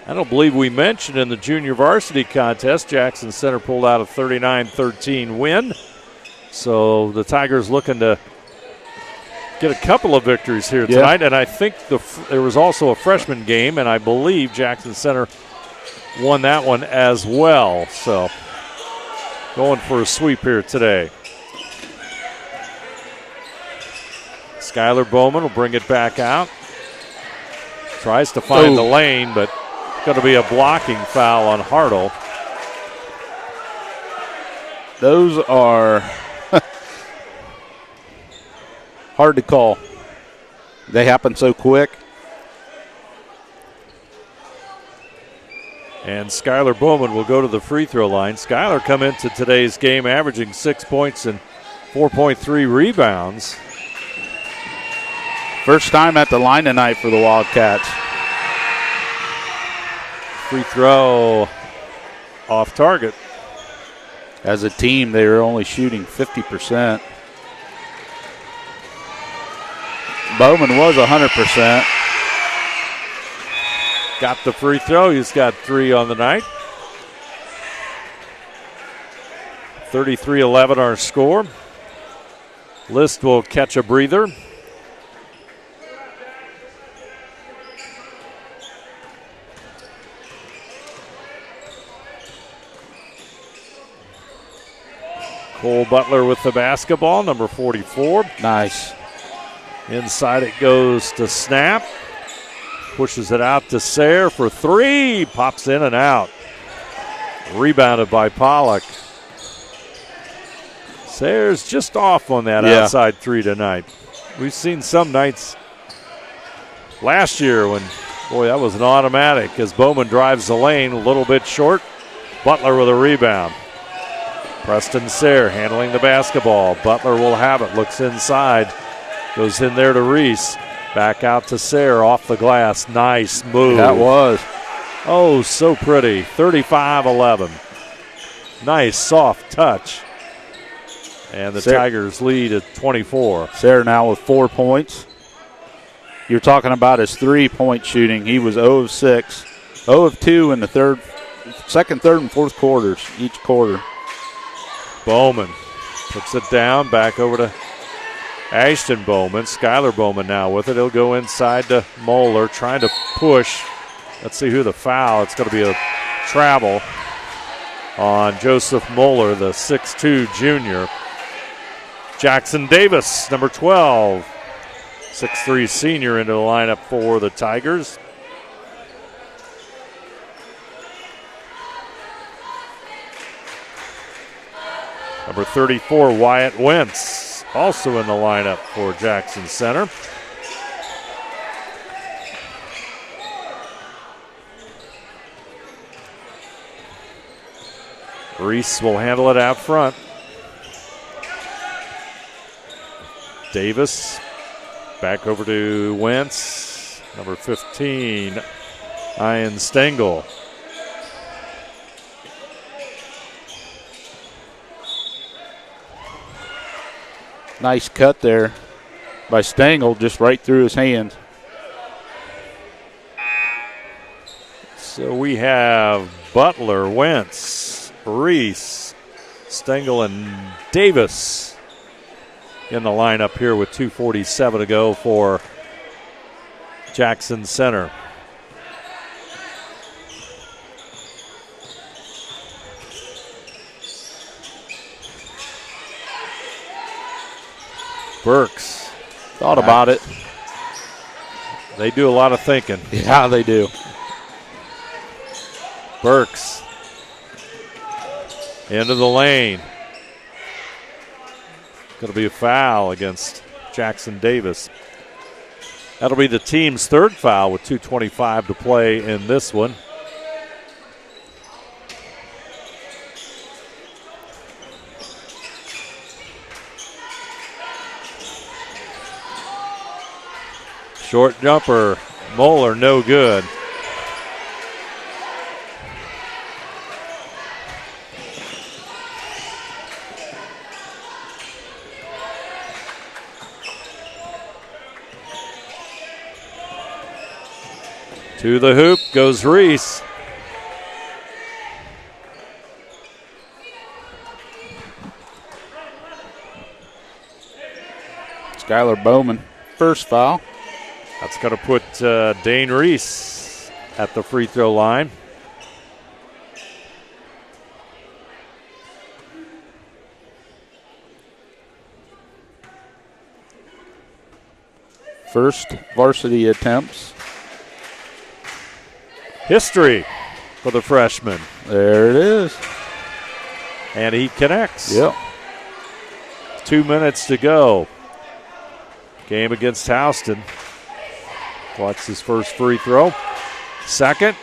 I don't believe we mentioned in the junior varsity contest, Jackson Center pulled out a 39-13 win. So the Tigers looking to get a couple of victories here tonight. And I think there was also a freshman game, and I believe Jackson Center won that one as well. So going for a sweep here today. Skylar Bowman will bring it back out. Tries to find the lane, but going to be a blocking foul on Hartle. Those are hard to call. They happen so quick. And Skylar Bowman will go to the free throw line. Skylar come into today's game averaging 6 points and 4.3 rebounds. First time at the line tonight for the Wildcats. Free throw off target. As a team, they were only shooting 50%. Bowman was 100%. Got the free throw. He's got 3 on the night. 33-11 our score. List will catch a breather. Cole Butler with the basketball, number 44. Nice. Inside it goes to Snap. Pushes it out to Sayre for 3. Pops in and out. Rebounded by Pollock. Sayre's just off on that outside 3 tonight. We've seen some nights last year when, boy, that was an automatic as Bowman drives the lane a little bit short. Butler with a rebound. Preston Sayre handling the basketball. Butler will have it. Looks inside. Goes in there to Reese. Back out to Sayre off the glass. Nice move. That was. Oh, so pretty. 35-11. Nice soft touch. And the Tigers lead at 24. Sayre now with 4 points. You're talking about his 3-point shooting. He was 0 of 6. 0 of 2 in the second, third, and fourth quarters, each quarter. Bowman puts it down, back over to Ashton Bowman. Skylar Bowman now with it. He'll go inside to Moeller, trying to push. Let's see who the foul. It's going to be a travel on Joseph Moeller, the 6'2 junior. Jackson Davis, number 12, 6'3 senior, into the lineup for the Tigers. Number 34, Wyatt Wentz, also in the lineup for Jackson Center. Reese will handle it out front. Davis back over to Wentz. Number 15, Ian Stengel. Nice cut there by Stengel, just right through his hands. So we have Butler, Wentz, Reese, Stengel, and Davis in the lineup here with 2:47 to go for Jackson Center. Burks. Thought about it. They do a lot of thinking. Yeah, they do. Burks. Into the lane. Going to be a foul against Jackson Davis. That'll be the team's third foul with 2:25 to play in this one. Short jumper, Moeller, no good. To the hoop goes Reese. Skylar Bowman, first foul. That's going to put Dane Reese at the free throw line. First varsity attempts. History for the freshman. There it is. And he connects. Yep. 2 minutes to go. Game against Houston. Watch his first free throw. Second.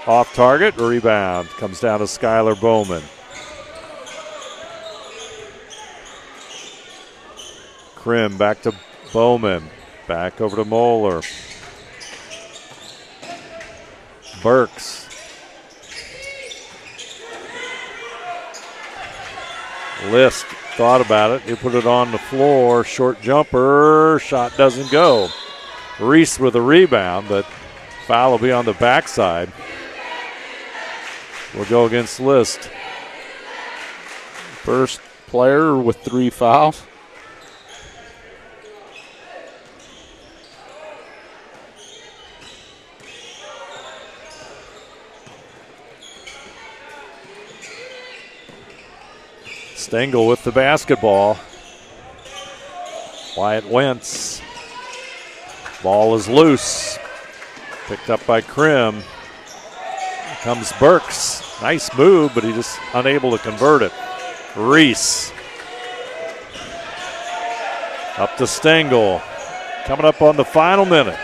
Off target. Rebound. Comes down to Skylar Bowman. Krim back to Bowman. Back over to Moeller. Burks. List thought about it. He put it on the floor. Short jumper. Shot doesn't go. Reese with a rebound, but foul will be on the backside. We'll go against List. First player with 3 fouls. Stengel with the basketball. Wyatt Wentz. Ball is loose. Picked up by Krim. Here comes Burks. Nice move, but he just unable to convert it. Reese. Up to Stengel. Coming up on the final minute.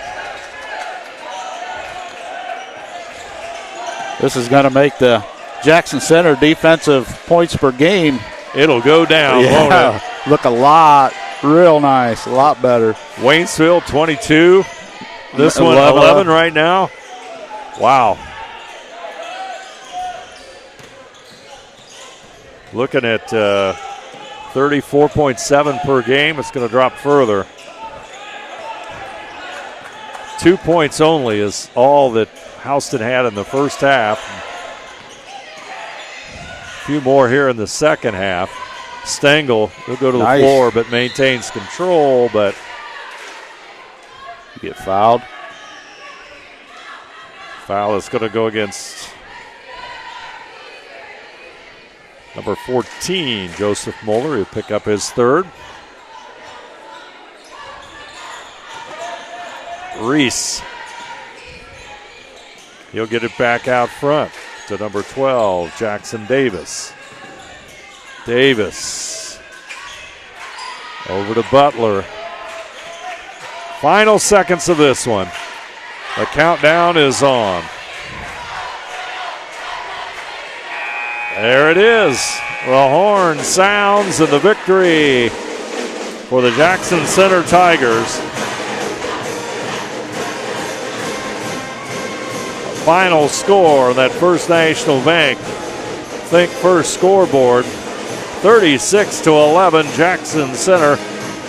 This is going to make the Jackson Center defensive points per game. It'll go down, won't it? Look a lot, real nice, a lot better. Waynesville 22. This one 11 right now. Wow. Looking at 34.7 per game. It's going to drop further. 2 points only is all that Houston had in the first half. A few more here in the second half. Stengel will go to the floor but maintains control, but get fouled. Foul is going to go against number 14, Joseph Moeller. He'll pick up his third. Reese. He'll get it back out front to number 12, Jackson Davis. Davis Over to Butler. Final seconds of this one. The countdown is on. There it is. The horn sounds, and the victory for the Jackson Center Tigers. Final score on that First National Bank Think First scoreboard, 36-11, Jackson Center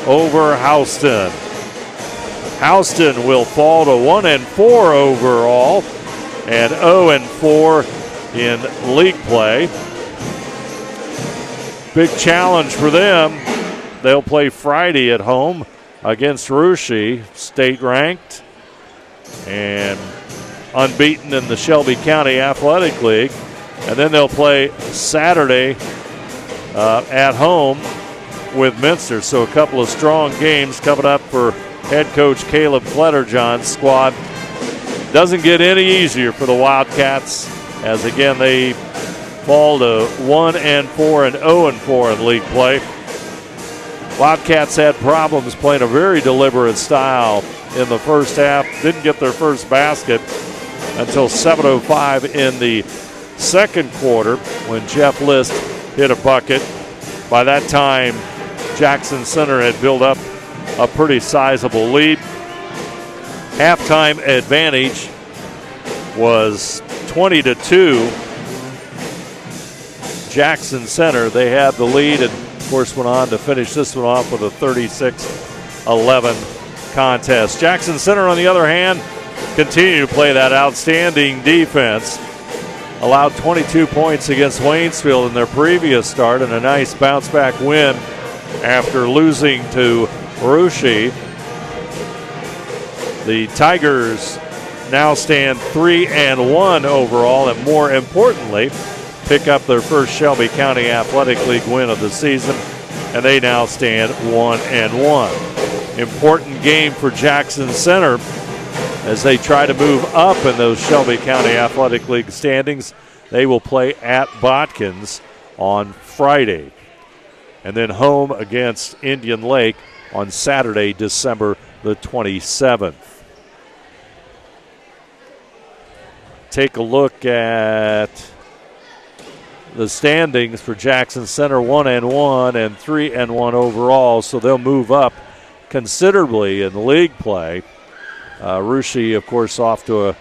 over Houston. Houston will fall to 1-4 overall and 0-4 in league play. Big challenge for them. They'll play Friday at home against Russia, state ranked and unbeaten in the Shelby County Athletic League. And then they'll play Saturday at home with Minster. So a couple of strong games coming up for head coach Caleb Kletterjohn's squad. Doesn't get any easier for the Wildcats, as again they fall to 1-4 and 0-4 in league play. Wildcats had problems playing a very deliberate style in the first half. Didn't get their first basket until 7:05 in the second quarter when Jeff List hit a bucket. By that time, Jackson Center had built up a pretty sizable lead. Halftime advantage was 20-2. Jackson Center, they had the lead and, of course, went on to finish this one off with a 36-11 contest. Jackson Center, on the other hand, continued to play that outstanding defense. Allowed 22 points against Waynesfield in their previous start and a nice bounce-back win after losing to Russia. The Tigers now stand 3-1 overall, and more importantly, pick up their first Shelby County Athletic League win of the season, and they now stand 1-1. Important game for Jackson Center as they try to move up in those Shelby County Athletic League standings. They will play at Botkins on Friday, and then home against Indian Lake on Saturday, December the 27th. Take a look at the standings for Jackson Center, 1-1 and 3-1 overall, so they'll move up considerably in league play. Russia, of course, off to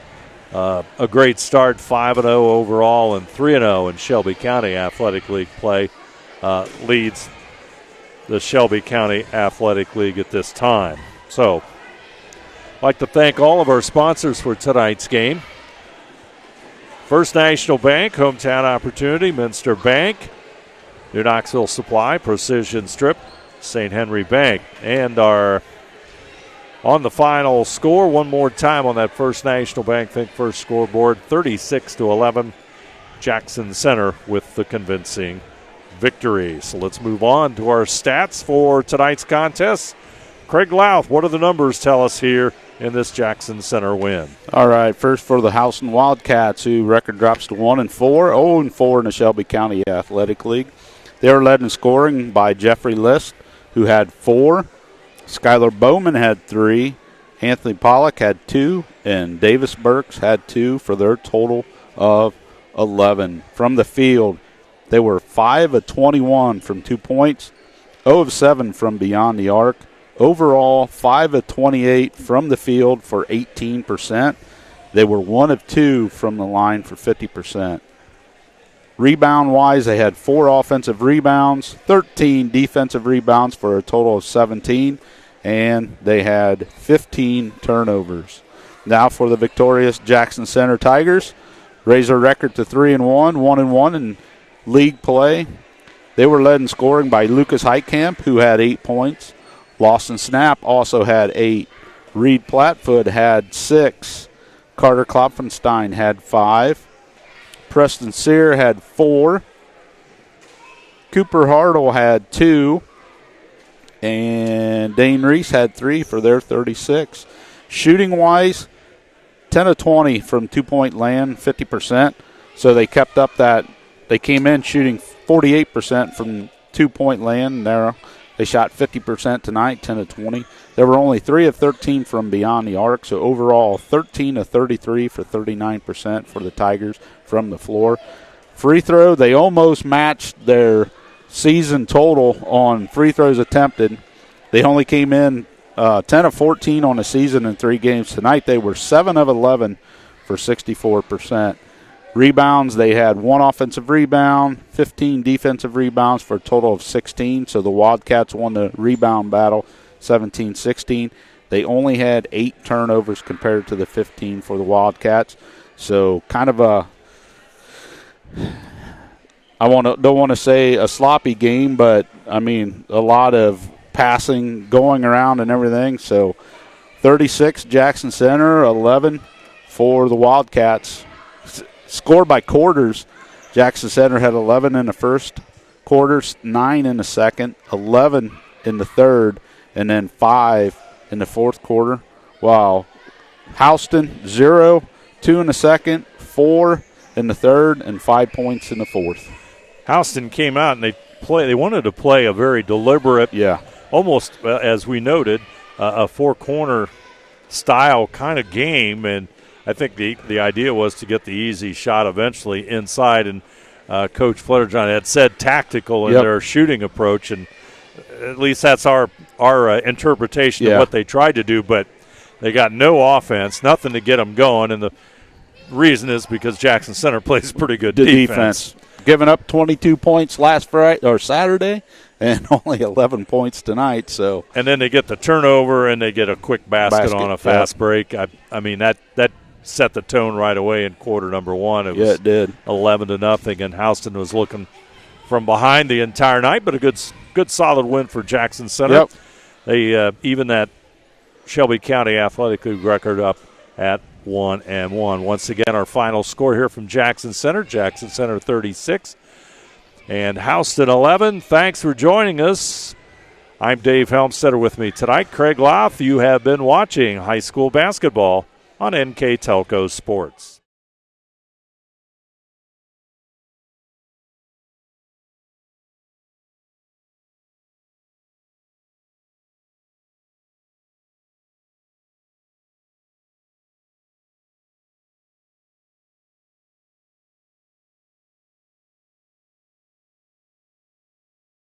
a great start, 5-0 overall and 3-0 in Shelby County Athletic League play, leads the Shelby County Athletic League at this time. So, I'd like to thank all of our sponsors for tonight's game. First National Bank, Hometown Opportunity, Minster Bank, New Knoxville Supply, Precision Strip, St. Henry Bank, and our on the final score one more time on that First National Bank Think First scoreboard, 36-11, Jackson Center with the convincing victory. So let's move on to our stats for tonight's contest. Craig Louth, what do the numbers tell us here in this Jackson Center win? All right, first for the Houston Wildcats, who record drops to 1-4, 0-4 in the Shelby County Athletic League. They were led in scoring by Jeffrey List, who had 4. Skylar Bowman had 3. Anthony Pollock had 2. And Davis Burks had 2 for their total of 11. From the field, they were 5 of 21 from 2 points, 0 of 7 from beyond the arc. Overall, 5 of 28 from the field for 18%. They were 1 of 2 from the line for 50%. Rebound-wise, they had 4 offensive rebounds, 13 defensive rebounds for a total of 17, and they had 15 turnovers. Now for the victorious Jackson Center Tigers, raise their record to 3-1, 1-1 in league play. They were led in scoring by Lucas Heitkamp, who had 8 points. Lawson Snap also had 8. Reed Platfoot had 6. Carter Klopfenstein had 5. Preston Sear had 4. Cooper Hartle had 2. And Dane Reese had 3 for their 36. Shooting-wise, 10 of 20 from 2-point land, 50%. So they kept up that. They came in shooting 48% from 2-point land there. They shot 50% tonight, 10 of 20. There were only 3 of 13 from beyond the arc, so overall 13 of 33 for 39% for the Tigers from the floor. Free throw, they almost matched their season total on free throws attempted. They only came in 10 of 14 on the season in 3 games. Tonight they were 7 of 11 for 64%. Rebounds, they had 1 offensive rebound, 15 defensive rebounds for a total of 16. So the Wildcats won the rebound battle 17-16. They only had 8 turnovers compared to the 15 for the Wildcats. So kind of a, don't want to say a sloppy game, but I mean a lot of passing going around and everything. So 36 Jackson Center, 11 for the Wildcats. Scored by quarters, Jackson Center had 11 in the first quarter, 9 in the second, 11 in the third, and then 5 in the fourth quarter. While Houston, 0, 2 in the second, 4 in the third, and 5 points in the fourth. Houston came out and they wanted to play a very deliberate, almost as we noted, a 4-corner style kind of game, and I think the idea was to get the easy shot eventually inside, and Coach Flutterjohn had said tactical in their shooting approach, and at least that's our interpretation of what they tried to do, but they got no offense, nothing to get them going, and the reason is because Jackson Center plays pretty good defense. Giving up 22 points last Friday or Saturday, and only 11 points tonight. So, and then they get the turnover and they get a quick basket on a fast break. I mean that set the tone right away in quarter number 1. It did. 11-0, and Houston was looking from behind the entire night, but a good solid win for Jackson Center. Yep. They even that Shelby County Athletic League record up at 1-1. Once again, our final score here from Jackson Center 36 and Houston 11. Thanks for joining us. I'm Dave Helmstetter. With me tonight, Craig Loth. You have been watching high school basketball on NK Telco Sports.